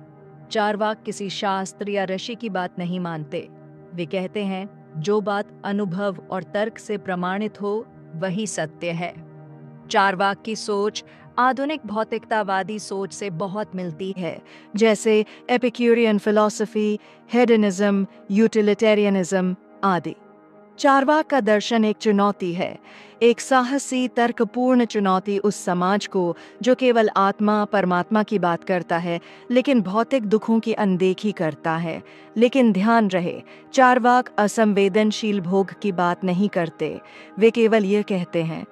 चारवाक किसी शास्त्र या ऋषि की बात नहीं मानते। वे कहते हैं जो बात अनुभव और तर्क से प्रमाणित हो वही सत्य है। चारवाक की सोच आधुनिक भौतिकतावादी सोच से बहुत मिलती है, जैसे एपिक्यूरियन फिलॉसफी, हेडनिज्म, यूटिलिटेरियनिज्म आदि। चार्वाक का दर्शन एक चुनौती है, एक साहसी तर्कपूर्ण चुनौती उस समाज को जो केवल आत्मा परमात्मा की बात करता है लेकिन भौतिक दुखों की अनदेखी करता है। लेकिन ध्यान रहे, चार्वाक असंवेदनशील भोग की बात नहीं करते। वे केवल ये कहते हैं,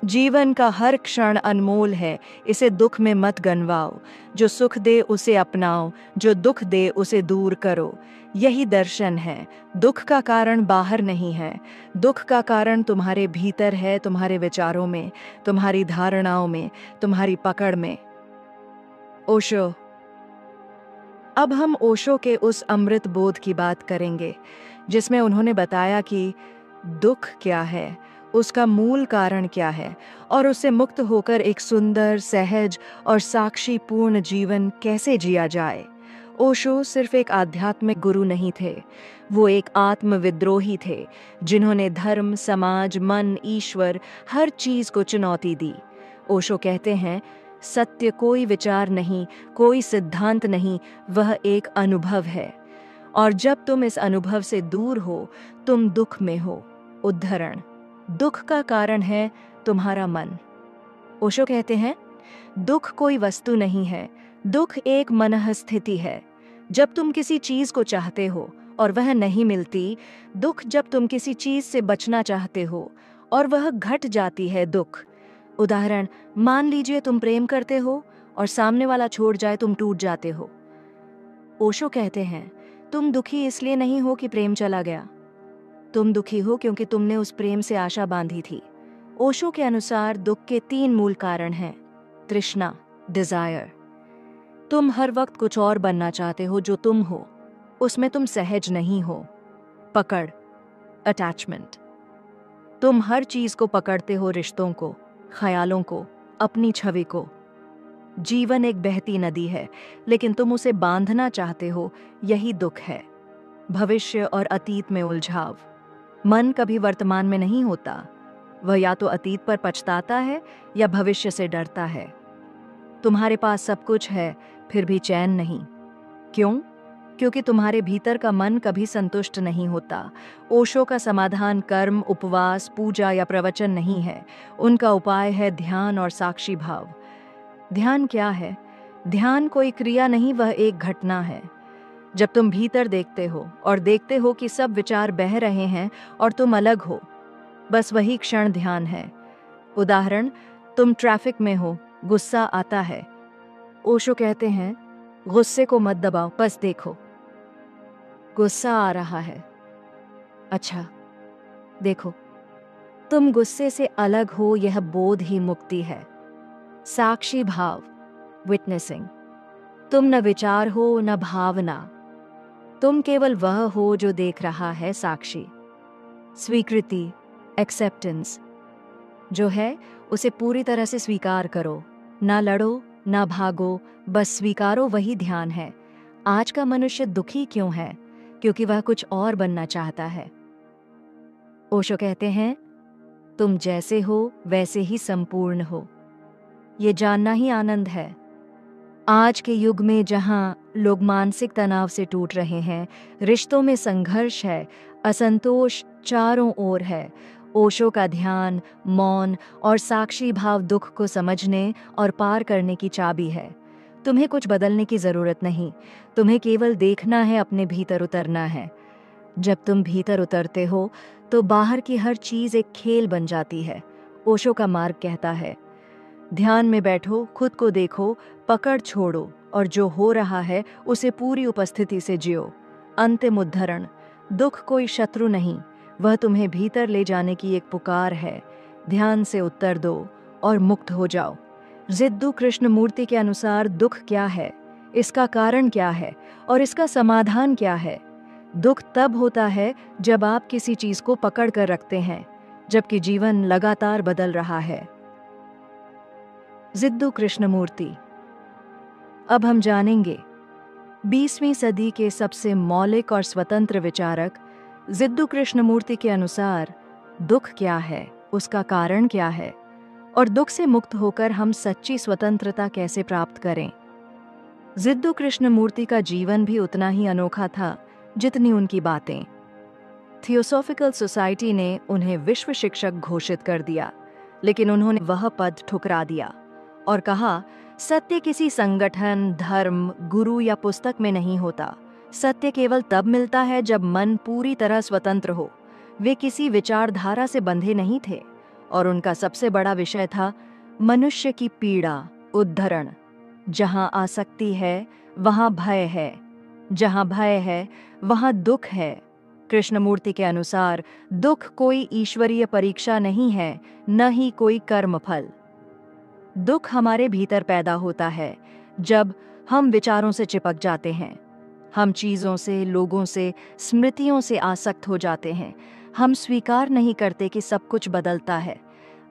जीवन का हर क्षण अनमोल है, इसे दुख में मत गंवाओ। जो सुख दे उसे अपनाओ, जो दुख दे उसे दूर करो। यही दर्शन है। दुख का कारण बाहर नहीं है, दुख का कारण तुम्हारे भीतर है, तुम्हारे विचारों में, तुम्हारी धारणाओं में, तुम्हारी पकड़ में। ओशो। अब हम ओशो के उस अमृत बोध की बात करेंगे जिसमें उन्होंने बताया कि दुख क्या है, उसका मूल कारण क्या है और उससे मुक्त होकर एक सुंदर, सहज और साक्षीपूर्ण जीवन कैसे जिया जाए। ओशो सिर्फ एक आध्यात्मिक गुरु नहीं थे, वो एक आत्मविद्रोही थे जिन्होंने धर्म, समाज, मन, ईश्वर हर चीज को चुनौती दी। ओशो कहते हैं, सत्य कोई विचार नहीं, कोई सिद्धांत नहीं, वह एक अनुभव है। और जब तुम इस अनुभव से दूर हो, तुम दुख में हो। उद्धरण, दुख का कारण है तुम्हारा मन। ओशो कहते हैं, दुख कोई वस्तु नहीं है, दुख एक मनःस्थिति है। जब तुम किसी चीज को चाहते हो और वह नहीं मिलती, दुख जब तुम किसी चीज से बचना चाहते हो और वह घट जाती है, दुख। उदाहरण, मान लीजिए तुम प्रेम करते हो और सामने वाला छोड़ जाए, तुम टूट जाते हो। ओशो कहते हैं, तुम दुखी इसलिए नहीं हो कि प्रेम चला गया, तुम दुखी हो क्योंकि तुमने उस प्रेम से आशा बांधी थी। ओशो के अनुसार दुख के 3 मूल कारण हैं। तृष्णा, डिजायर, तुम हर वक्त कुछ और बनना चाहते हो जो तुम हो, उसमें तुम सहज नहीं हो। पकड़, अटैचमेंट, तुम हर चीज को पकड़ते हो, रिश्तों को, ख्यालों को, अपनी छवि को। जीवन एक बहती नदी है लेकिन तुम उसे बांधना चाहते हो, यही दुख है। भविष्य और अतीत में उलझाव, मन कभी वर्तमान में नहीं होता, वह या तो अतीत पर पछताता है या भविष्य से डरता है। तुम्हारे पास सब कुछ है फिर भी चैन नहीं। क्यों? क्योंकि तुम्हारे भीतर का मन कभी संतुष्ट नहीं होता। ओशो का समाधान कर्म, उपवास, पूजा या प्रवचन नहीं है, उनका उपाय है ध्यान और साक्षी भाव। ध्यान क्या है? ध्यान कोई क्रिया नहीं, वह एक घटना है। जब तुम भीतर देखते हो और देखते हो कि सब विचार बह रहे हैं और तुम अलग हो, बस वही क्षण ध्यान है। उदाहरण, तुम ट्रैफिक में हो, गुस्सा आता है। ओशो कहते हैं, गुस्से को मत दबाओ, बस देखो, गुस्सा आ रहा है। अच्छा, देखो, तुम गुस्से से अलग हो, यह बोध ही मुक्ति है। साक्षी भाव, विटनेसिंग, तुम न विचार हो न भावना, तुम केवल वह हो जो देख रहा है, साक्षी। स्वीकृति, एक्सेप्टेंस, जो है उसे पूरी तरह से स्वीकार करो, ना लड़ो ना भागो, बस स्वीकारो, वही ध्यान है। आज का मनुष्य दुखी क्यों है? क्योंकि वह कुछ और बनना चाहता है। ओशो कहते हैं, तुम जैसे हो वैसे ही संपूर्ण हो, ये जानना ही आनंद है। आज के युग में जहां लोग मानसिक तनाव से टूट रहे हैं, रिश्तों में संघर्ष है, असंतोष चारों ओर है, ओशो का ध्यान, मौन और साक्षी भाव दुख को समझने और पार करने की चाबी है। तुम्हें कुछ बदलने की जरूरत नहीं, तुम्हें केवल देखना है, अपने भीतर उतरना है। जब तुम भीतर उतरते हो तो बाहर की हर चीज एक खेल बन जाती है। ओशो का मार्ग कहता है, ध्यान में बैठो, खुद को देखो, पकड़ छोड़ो और जो हो रहा है उसे पूरी उपस्थिति से जियो। अंतिम उद्धरण, दुख कोई शत्रु नहीं, वह तुम्हें भीतर ले जाने की एक पुकार है। ध्यान से उत्तर दो और मुक्त हो जाओ। जिद्दू कृष्णमूर्ति के अनुसार दुख क्या है, इसका कारण क्या है और इसका समाधान क्या है? दुख तब होता है जब आप किसी चीज को पकड़ कर रखते हैं, जबकि जीवन लगातार बदल रहा है। जिद्दू कृष्णमूर्ति। अब हम जानेंगे 20वीं सदी के सबसे मौलिक और स्वतंत्र विचारक जिद्दू कृष्णमूर्ति के अनुसार दुख क्या है, उसका कारण क्या है और दुख से मुक्त होकर हम सच्ची स्वतंत्रता कैसे प्राप्त करें। जिद्दू कृष्णमूर्ति का जीवन भी उतना ही अनोखा था जितनी उनकी बातें। थियोसॉफिकल सोसाइटी ने उन्हें विश्व शिक्षक घोषित कर दिया, लेकिन उन्होंने वह पद ठुकरा दिया और कहा, सत्य किसी संगठन, धर्म, गुरु या पुस्तक में नहीं होता। सत्य केवल तब मिलता है जब मन पूरी तरह स्वतंत्र हो। वे किसी विचारधारा से बंधे नहीं थे और उनका सबसे बड़ा विषय था मनुष्य की पीड़ा, उद्धरण। जहां आसक्ति है वहां भय है, जहां भय है वहां दुख है। कृष्णमूर्ति के अनुसार दुख कोई ईश्वरीय परीक्षा नहीं है, न ही कोई कर्मफल। दुख हमारे भीतर पैदा होता है जब हम विचारों से चिपक जाते हैं, हम चीज़ों से, लोगों से, स्मृतियों से आसक्त हो जाते हैं। हम स्वीकार नहीं करते कि सब कुछ बदलता है।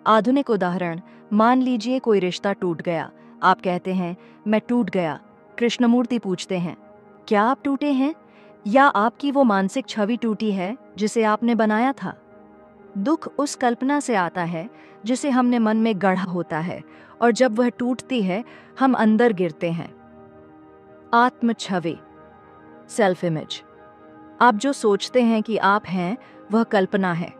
आधुनिक उदाहरण, मान लीजिए कोई रिश्ता टूट गया। आप कहते हैं, मैं टूट गया। कृष्णमूर्ति पूछते हैं, क्या आप टूटे हैं या आपकी वो मानसिक छवि टूटी है जिसे आपने बनाया था? दुख उस कल्पना से आता है जिसे हमने मन में गढ़ा होता है, और जब वह टूटती है हम अंदर गिरते हैं। आत्म छवि, सेल्फ इमेज। आप जो सोचते हैं कि आप हैं वह कल्पना है,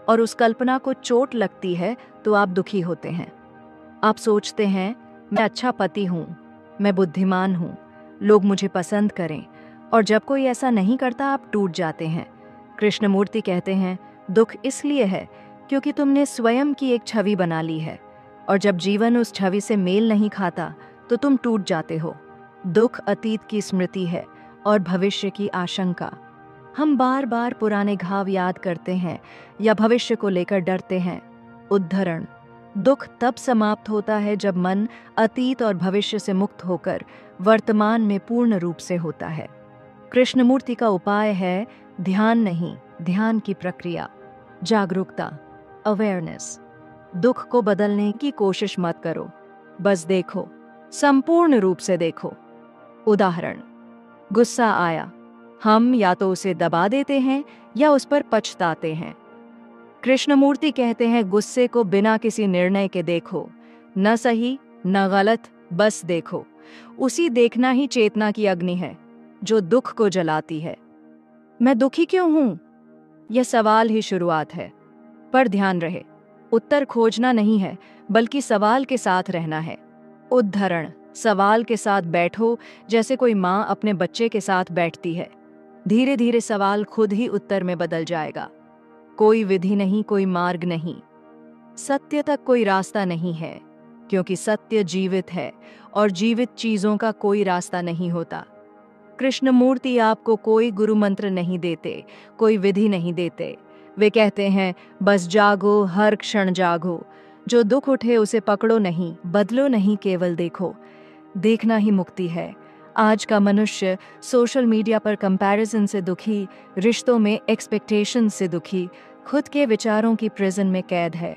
और उस कल्पना को चोट लगती है तो आप दुखी होते हैं। आप सोचते हैं, मैं अच्छा पति हूँ, मैं बुद्धिमान हूँ, लोग मुझे पसंद करें, और जब कोई ऐसा नहीं करता आप टूट जाते हैं। कृष्णमूर्ति कहते हैं, दुख इसलिए है क्योंकि तुमने स्वयं की एक छवि बना ली है, और जब जीवन उस छवि से मेल नहीं खाता तो तुम टूट जाते हो। दुख अतीत की स्मृति है और भविष्य की आशंका। हम बार बार पुराने घाव याद करते हैं या भविष्य को लेकर डरते हैं। उद्धरण, दुख तब समाप्त होता है जब मन अतीत और भविष्य से मुक्त होकर वर्तमान में पूर्ण रूप से होता है। कृष्णमूर्ति का उपाय है ध्यान नहीं, ध्यान की प्रक्रिया, जागरूकता, अवेयरनेस। दुख को बदलने की कोशिश मत करो, बस देखो, संपूर्ण रूप से देखो। उदाहरण, गुस्सा आया, हम या तो उसे दबा देते हैं या उस पर पछताते हैं। कृष्णमूर्ति कहते हैं, गुस्से को बिना किसी निर्णय के देखो, न सही न गलत, बस देखो। उसी देखना ही चेतना की अग्नि है जो दुख को जलाती है। मैं दुखी क्यों हूं? यह सवाल ही शुरुआत है। पर ध्यान रहे, उत्तर खोजना नहीं है बल्कि सवाल के साथ रहना है। उद्धरण, सवाल के साथ बैठो जैसे कोई माँ अपने बच्चे के साथ बैठती है। धीरे धीरे सवाल खुद ही उत्तर में बदल जाएगा। कोई विधि नहीं, कोई मार्ग नहीं, सत्य तक कोई रास्ता नहीं है, क्योंकि सत्य जीवित है और जीवित चीजों का कोई रास्ता नहीं होता। कृष्णमूर्ति आपको कोई गुरु मंत्र नहीं देते, कोई विधि नहीं देते। वे कहते हैं, बस जागो, हर क्षण जागो। जो दुख उठे उसे पकड़ो नहीं, बदलो नहीं, केवल देखो। देखना ही मुक्ति है। आज का मनुष्य सोशल मीडिया पर कंपैरिजन से दुखी, रिश्तों में एक्सपेक्टेशन से दुखी, खुद के विचारों की प्रिजन में कैद है।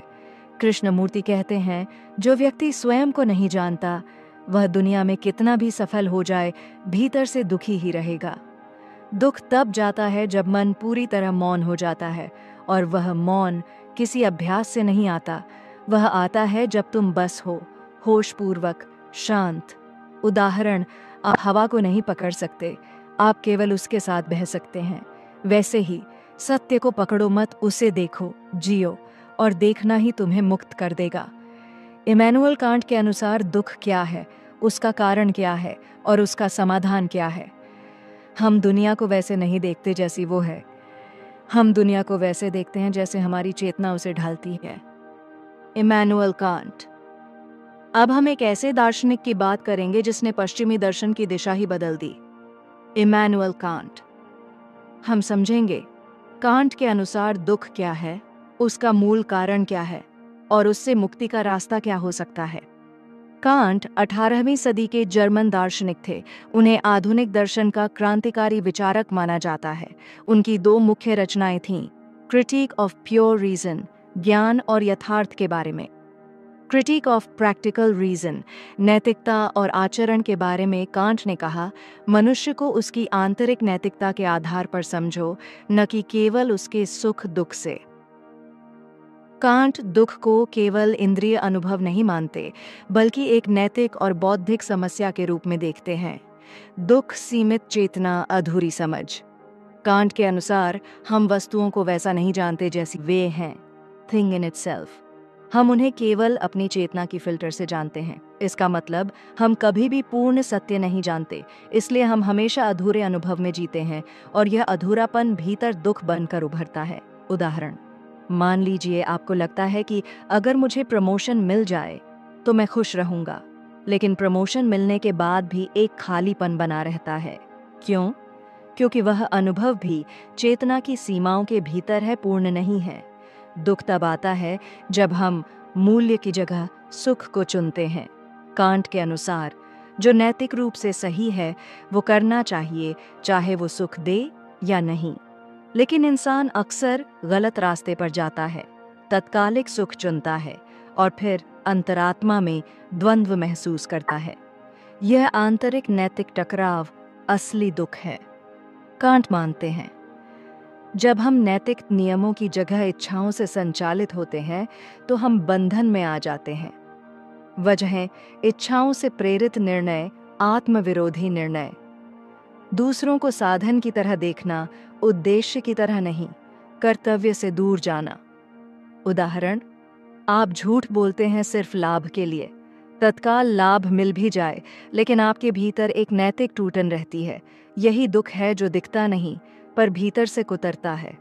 कृष्णमूर्ति कहते हैं, जो व्यक्ति स्वयं को नहीं जानता वह दुनिया में कितना भी सफल हो जाए भीतर से दुखी ही रहेगा। दुख तब जाता है जब मन पूरी तरह मौन हो जाता है, और वह मौन किसी अभ्यास से नहीं आता। वह आता है जब तुम बस हो, होशपूर्वक, शांत। उदाहरण, आप हवा को नहीं पकड़ सकते, आप केवल उसके साथ बह सकते हैं। वैसे ही सत्य को पकड़ो मत, उसे देखो, जियो, और देखना ही तुम्हें मुक्त कर देगा। इमैनुअल कांट के अनुसार दुख क्या है, उसका कारण क्या है और उसका समाधान क्या है? हम दुनिया को वैसे नहीं देखते जैसी वो है, हम दुनिया को वैसे देखते हैं जैसे हमारी चेतना उसे ढालती है। Immanuel Kant. अब हम एक ऐसे दार्शनिक की बात करेंगे जिसने पश्चिमी दर्शन की दिशा ही बदल दी। Immanuel Kant. हम समझेंगे कांट के अनुसार दुख क्या है, उसका मूल कारण क्या है और उससे मुक्ति का रास्ता क्या हो सकता है। कांट 18वीं सदी के जर्मन दार्शनिक थे। उन्हें आधुनिक दर्शन का क्रांतिकारी विचारक माना जाता है। उनकी दो मुख्य रचनाएं थीं, क्रिटिक ऑफ प्योर रीजन, ज्ञान और यथार्थ के बारे में। क्रिटिक ऑफ प्रैक्टिकल रीजन, नैतिकता और आचरण के बारे में कांट ने कहा, मनुष्य को उसकी आंतरिक नैतिकता के आधार पर समझो, न कि केवल उसके सुख दुख से। कांट दुख को केवल इंद्रिय अनुभव नहीं मानते, बल्कि एक नैतिक और बौद्धिक समस्या के रूप में देखते हैं। दुख, सीमित चेतना, अधूरी समझ। कांट के अनुसार हम वस्तुओं को वैसा नहीं जानते जैसी वे हैं, थिंग इन इटसेल्फ। हम उन्हें केवल अपनी चेतना की फिल्टर से जानते हैं। इसका मतलब हम कभी भी पूर्ण सत्य नहीं जानते, इसलिए हम हमेशा अधूरे अनुभव में जीते हैं और यह अधूरापन भीतर दुख बनकर उभरता है। उदाहरण, मान लीजिए आपको लगता है कि अगर मुझे प्रमोशन मिल जाए तो मैं खुश रहूंगा, लेकिन प्रमोशन मिलने के बाद भी एक खालीपन बना रहता है। क्यों? क्योंकि वह अनुभव भी चेतना की सीमाओं के भीतर है, पूर्ण नहीं है। दुख तब आता है जब हम मूल्य की जगह सुख को चुनते हैं। कांट के अनुसार जो नैतिक रूप से सही है वो करना चाहिए, चाहे वो सुख दे या नहीं। लेकिन इंसान अक्सर गलत रास्ते पर जाता है, तत्कालिक सुख चुनता है और फिर अंतरात्मा में द्वंद्व महसूस करता है। यह आंतरिक नैतिक टकराव असली दुख है। कांट मानते हैं, जब हम नैतिक नियमों की जगह इच्छाओं से संचालित होते हैं तो हम बंधन में आ जाते हैं। वजह इच्छाओं से प्रेरित निर्णय, आत्मविरोधी निर्णय। दूसरों को साधन की तरह देखना, उद्देश्य की तरह नहीं, कर्तव्य से दूर जाना। उदाहरण, आप झूठ बोलते हैं सिर्फ लाभ के लिए। तत्काल लाभ मिल भी जाए, लेकिन आपके भीतर एक नैतिक टूटन रहती है। यही दुख है जो दिखता नहीं पर भीतर से कुतरता है।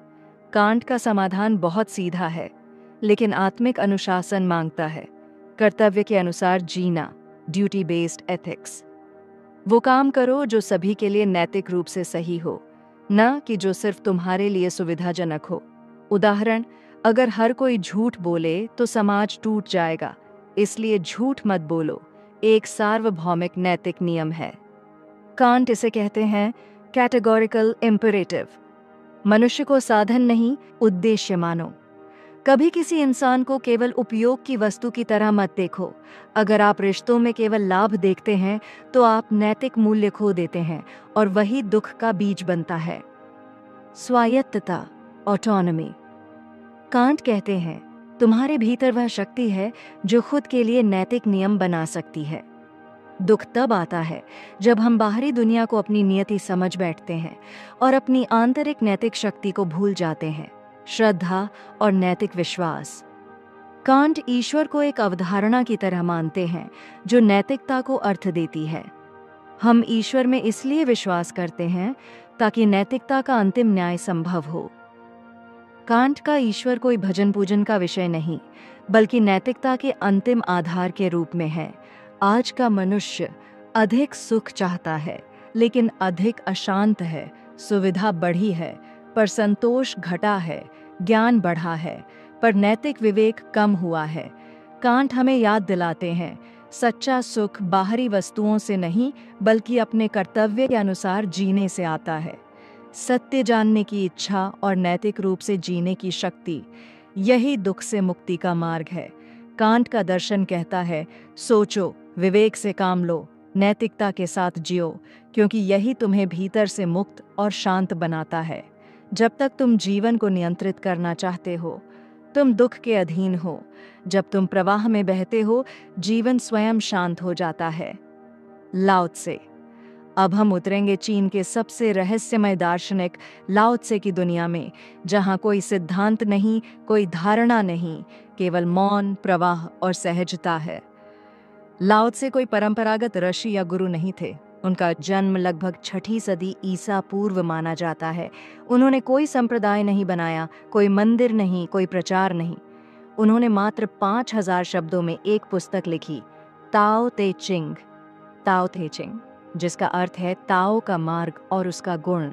कांट का समाधान बहुत सीधा है, लेकिन आत्मिक अनुशासन मांगता है। कर्तव्य के अनुसार जीना, ड्यूटी बेस्ड एथिक्स। वो काम करो जो सभी के लिए नैतिक रूप से सही हो, न कि जो सिर्फ तुम्हारे लिए सुविधाजनक हो। उदाहरण, अगर हर कोई झूठ बोले तो समाज टूट जाएगा, इसलिए झूठ मत बोलो, एक सार्वभौमिक नैतिक नियम है। कांट इसे कहते हैं कैटेगोरिकल इम्पेरेटिव। मनुष्य को साधन नहीं, उद्देश्य मानो। कभी किसी इंसान को केवल उपयोग की वस्तु की तरह मत देखो। अगर आप रिश्तों में केवल लाभ देखते हैं तो आप नैतिक मूल्य खो देते हैं और वही दुख का बीज बनता है। स्वायत्तता, ऑटोनॉमी। कांट कहते हैं, तुम्हारे भीतर वह शक्ति है जो खुद के लिए नैतिक नियम बना सकती है। दुख तब आता है जब हम बाहरी दुनिया को अपनी नियति समझ बैठते हैं और अपनी आंतरिक नैतिक शक्ति को भूल जाते हैं, श्रद्धा और नैतिक विश्वास। कांट ईश्वर को एक अवधारणा की तरह मानते हैं जो नैतिकता को अर्थ देती है। हम ईश्वर में इसलिए विश्वास करते हैं ताकि नैतिकता का अंतिम न्याय संभव हो। कांट का ईश्वर कोई भजन पूजन का विषय नहीं, बल्कि नैतिकता के अंतिम आधार के रूप में है। आज का मनुष्य अधिक सुख चाहता है, लेकिन अधिक अशांत है। सुविधा बढ़ी है पर संतोष घटा है, ज्ञान बढ़ा है पर नैतिक विवेक कम हुआ है। कांट हमें याद दिलाते हैं, सच्चा सुख बाहरी वस्तुओं से नहीं, बल्कि अपने कर्तव्य के अनुसार जीने से आता है। सत्य जानने की इच्छा और नैतिक रूप से जीने की शक्ति, यही दुख से मुक्ति का मार्ग है। कांट का दर्शन कहता है, सोचो, विवेक से काम लो, नैतिकता के साथ जियो, क्योंकि यही तुम्हें भीतर से मुक्त और शांत बनाता है। जब तक तुम जीवन को नियंत्रित करना चाहते हो, तुम दुख के अधीन हो। जब तुम प्रवाह में बहते हो, जीवन स्वयं शांत हो जाता है। लाओ त्से। अब हम उतरेंगे चीन के सबसे रहस्यमय दार्शनिक लाओ त्से की दुनिया में, जहाँ कोई सिद्धांत नहीं, कोई धारणा नहीं, केवल मौन, प्रवाह और सहजता है। लाओ त्से कोई परंपरागत ऋषि या गुरु नहीं थे। उनका जन्म लगभग 6ठी सदी ईसा पूर्व माना जाता है। उन्होंने कोई संप्रदाय नहीं बनाया, कोई मंदिर नहीं, कोई प्रचार नहीं। उन्होंने मात्र 5000 शब्दों में एक पुस्तक लिखी, ताओ ते चिंग, ताओ ते चिंग, जिसका अर्थ है ताओ का मार्ग और उसका गुण।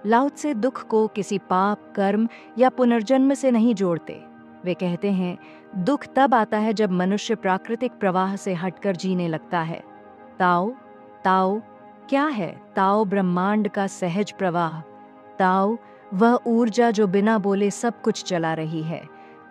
लाओ त्से दुख को किसी पाप, कर्म या पुनर्जन्म से नहीं जोड़ते। वे कहते हैं, दुख तब आता है जब मनुष्य प्राकृतिक प्रवाह से हटकर जीने लगता है। ताओ, ताओ क्या है? ताओ ब्रह्मांड का सहज प्रवाह। ताओ वह ऊर्जा जो बिना बोले सब कुछ चला रही है।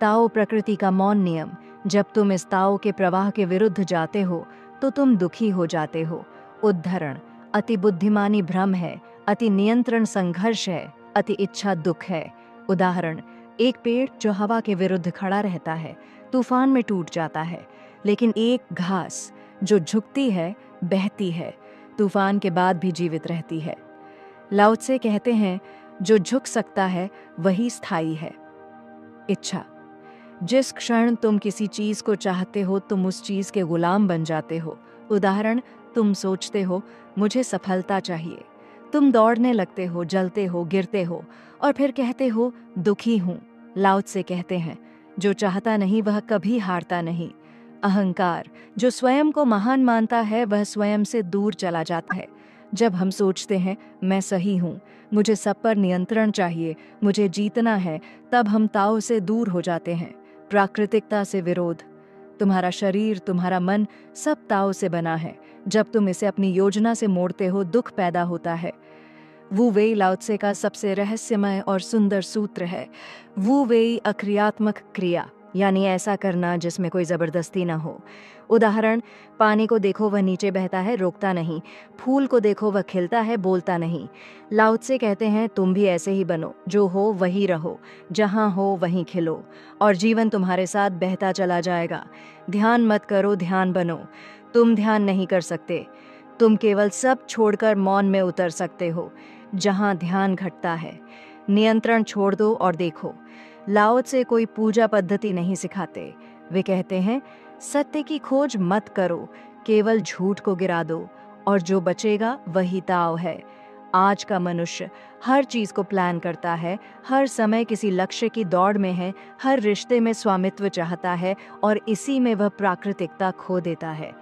ताओ प्रकृति का मौन नियम। जब तुम इस ताओ के प्रवाह के विरुद्ध जाते हो तो तुम दुखी हो जाते हो। उद्धरण, अति बुद्धिमानी भ्रम है, अति नियंत्रण संघर्ष है, अति इच्छा दुख है। उदाहरण, एक पेड़ जो हवा के विरुद्ध खड़ा रहता है तूफान में टूट जाता है, लेकिन एक घास जो झुकती है, बहती है, तूफान के बाद भी जीवित रहती है। लाओ त्से कहते हैं, जो झुक सकता है वही स्थायी है। इच्छा। जिस क्षण तुम किसी चीज को चाहते हो तुम उस चीज के गुलाम बन जाते हो। उदाहरण, तुम सोचते हो मुझे सफलता चाहिए, तुम दौड़ने लगते हो, जलते हो, गिरते हो और फिर कहते हो दुखी हूं। लाओ त्से कहते हैं, जो चाहता नहीं वह कभी हारता नहीं। अहंकार, जो स्वयं को महान मानता है वह स्वयं से दूर चला जाता है। जब हम सोचते हैं मैं सही हूँ, मुझे सब पर नियंत्रण चाहिए, मुझे जीतना है, तब हम ताओ से दूर हो जाते हैं। प्राकृतिकता से विरोध। तुम्हारा शरीर, तुम्हारा मन सब ताओ से बना है। जब तुम इसे अपनी योजना से मोड़ते हो दुख पैदा होता है। वू वेई लाओ त्से का सबसे रहस्यमय और सुंदर सूत्र है। वू वेई अक्रियात्मक क्रिया, यानी ऐसा करना जिसमें कोई जबरदस्ती ना हो। उदाहरण, पानी को देखो वह नीचे बहता है, रोकता नहीं। फूल को देखो वह खिलता है, बोलता नहीं। लाओ त्से कहते हैं तुम भी ऐसे ही बनो, जो हो वही रहो, जहाँ हो वहीं खिलो और जीवन तुम्हारे साथ बहता चला जाएगा। ध्यान मत करो, ध्यान बनो। तुम ध्यान नहीं कर सकते, तुम केवल सब छोड़कर मौन में उतर सकते हो, जहाँ ध्यान घटता है। नियंत्रण छोड़ दो और देखो। लाओ त्से कोई पूजा पद्धति नहीं सिखाते। वे कहते हैं सत्य की खोज मत करो, केवल झूठ को गिरा दो और जो बचेगा वही ताओ है। आज का मनुष्य हर चीज को प्लान करता है, हर समय किसी लक्ष्य की दौड़ में है, हर रिश्ते में स्वामित्व चाहता है और इसी में वह प्राकृतिकता खो देता है।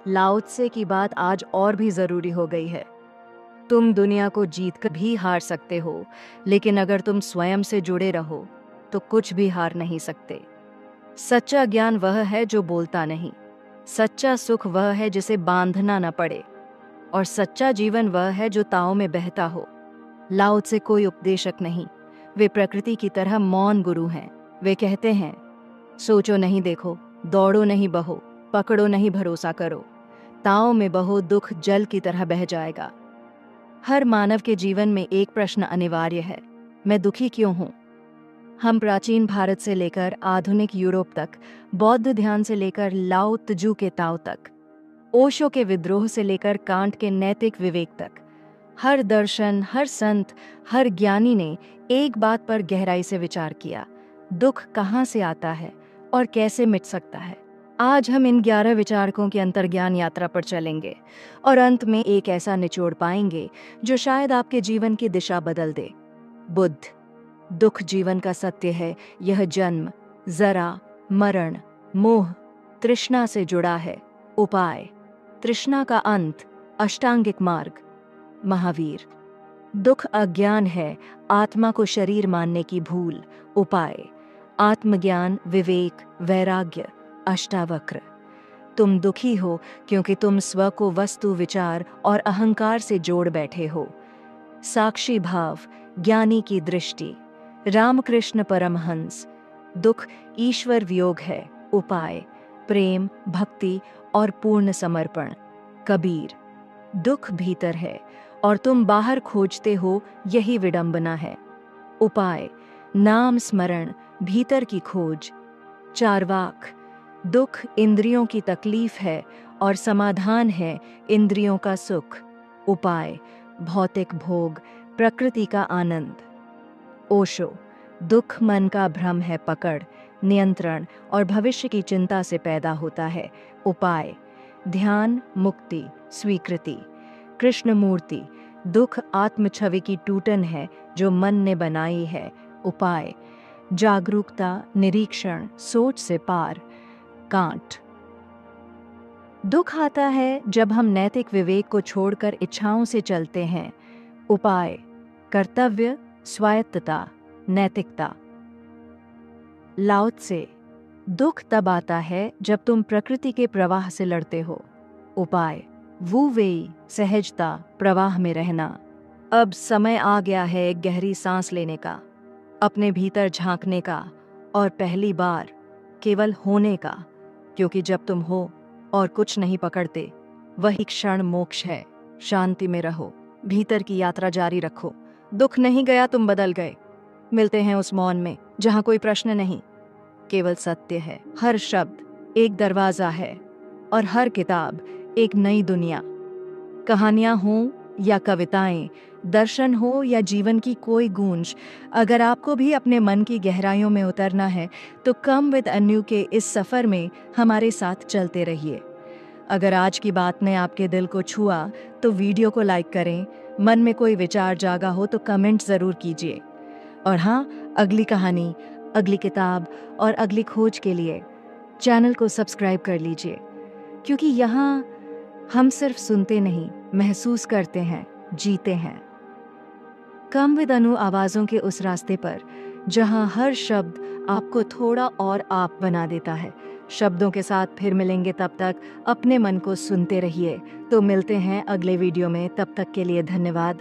लाओ त्से की बात आज और भी जरूरी हो गई है। तुम दुनिया को जीतकर भी हार सकते हो, लेकिन अगर तुम स्वयं से जुड़े रहो तो कुछ भी हार नहीं सकते। सच्चा ज्ञान वह है जो बोलता नहीं, सच्चा सुख वह है जिसे बांधना न पड़े और सच्चा जीवन वह है जो ताओ में बहता हो। लाओ त्से कोई उपदेशक नहीं, वे प्रकृति की तरह मौन गुरु हैं। वे कहते हैं सोचो नहीं देखो, दौड़ो नहीं बहो, पकड़ो नहीं भरोसा करो। ताओ में बहो, दुख जल की तरह बह जाएगा। हर मानव के जीवन में एक प्रश्न अनिवार्य है, मैं दुखी क्यों हूँ? हम प्राचीन भारत से लेकर आधुनिक यूरोप तक, बौद्ध ध्यान से लेकर लाओ त्जू के ताओ तक, ओशो के विद्रोह से लेकर कांट के नैतिक विवेक तक, हर दर्शन, हर संत, हर ज्ञानी ने एक बात पर गहराई से विचार किया, दुख कहाँ से आता है और कैसे मिट सकता है। आज हम इन 11 विचारकों की अंतर्ज्ञान यात्रा पर चलेंगे और अंत में एक ऐसा निचोड़ पाएंगे जो शायद आपके जीवन की दिशा बदल दे। बुद्ध। दुख जीवन का सत्य है, यह जन्म, जरा, मरण, मोह, तृष्णा से जुड़ा है। उपाय। तृष्णा का अंत, अष्टांगिक मार्ग। महावीर। दुख अज्ञान है, आत्मा को शरीर मानने की भूल। उपाय। आत्मज्ञान, विवेक, वैराग्य, अष्टावक्र। तुम दुखी हो क्योंकि तुम स्व को वस्तु, विचार और अहंकार से जोड़ बैठे हो। साक्षी भाव, ज्ञानी की दृष्टि। रामकृष्ण परमहंस। दुख ईश्वर वियोग है। उपाय। प्रेम, भक्ति और पूर्ण समर्पण। कबीर। दुख भीतर है और तुम बाहर खोजते हो, यही विडंबना है। उपाय। नाम स्मरण, भीतर की खोज। चारवाक। दुख इंद्रियों की तकलीफ है और समाधान है इंद्रियों का सुख। उपाय। भौतिक भोग, प्रकृति का आनंद। ओशो। दुख मन का भ्रम है, पकड़, नियंत्रण और भविष्य की चिंता से पैदा होता है। उपाय। ध्यान, मुक्ति, स्वीकृति। कृष्णमूर्ति। दुख आत्म छवि की टूटन है जो मन ने बनाई है। उपाय। जागरूकता, निरीक्षण, सोच से पार। कांट। दुख आता है जब हम नैतिक विवेक को छोड़कर इच्छाओं से चलते हैं। उपाय। कर्तव्य, स्वायत्तता, नैतिकता। लाओ त्से। दुख तब आता है जब तुम प्रकृति के प्रवाह से लड़ते हो। उपाय। वू वेई, सहजता, प्रवाह में रहना। अब समय आ गया है एक गहरी सांस लेने का, अपने भीतर झांकने का और पहली बार केवल होने का, क्योंकि जब तुम हो और कुछ नहीं पकड़ते, वही क्षण मोक्ष है। शांति में रहो, भीतर की यात्रा जारी रखो। दुख नहीं गया, तुम बदल गए। मिलते हैं उस मौन में जहाँ कोई प्रश्न नहीं, केवल सत्य है। हर शब्द एक दरवाजा है और हर किताब एक नई दुनिया। कहानियाँ हों या कविताएं, दर्शन हो या जीवन की कोई गूंज, अगर आपको भी अपने मन की गहराइयों में उतरना है तो कम विद अन्यू के इस सफ़र में हमारे साथ चलते रहिए। अगर आज की बात ने आपके दिल को छुआ तो वीडियो को लाइक करें, मन में कोई विचार जागा हो तो कमेंट ज़रूर कीजिए। और हाँ, अगली कहानी, अगली किताब और अगली खोज के लिए चैनल को सब्सक्राइब कर लीजिए, क्योंकि यहाँ हम सिर्फ सुनते नहीं, महसूस करते हैं, जीते हैं। कम विद अनु आवाज़ों के उस रास्ते पर जहाँ हर शब्द आपको थोड़ा और आप बना देता है। शब्दों के साथ फिर मिलेंगे, तब तक अपने मन को सुनते रहिए। तो मिलते हैं अगले वीडियो में, तब तक के लिए धन्यवाद।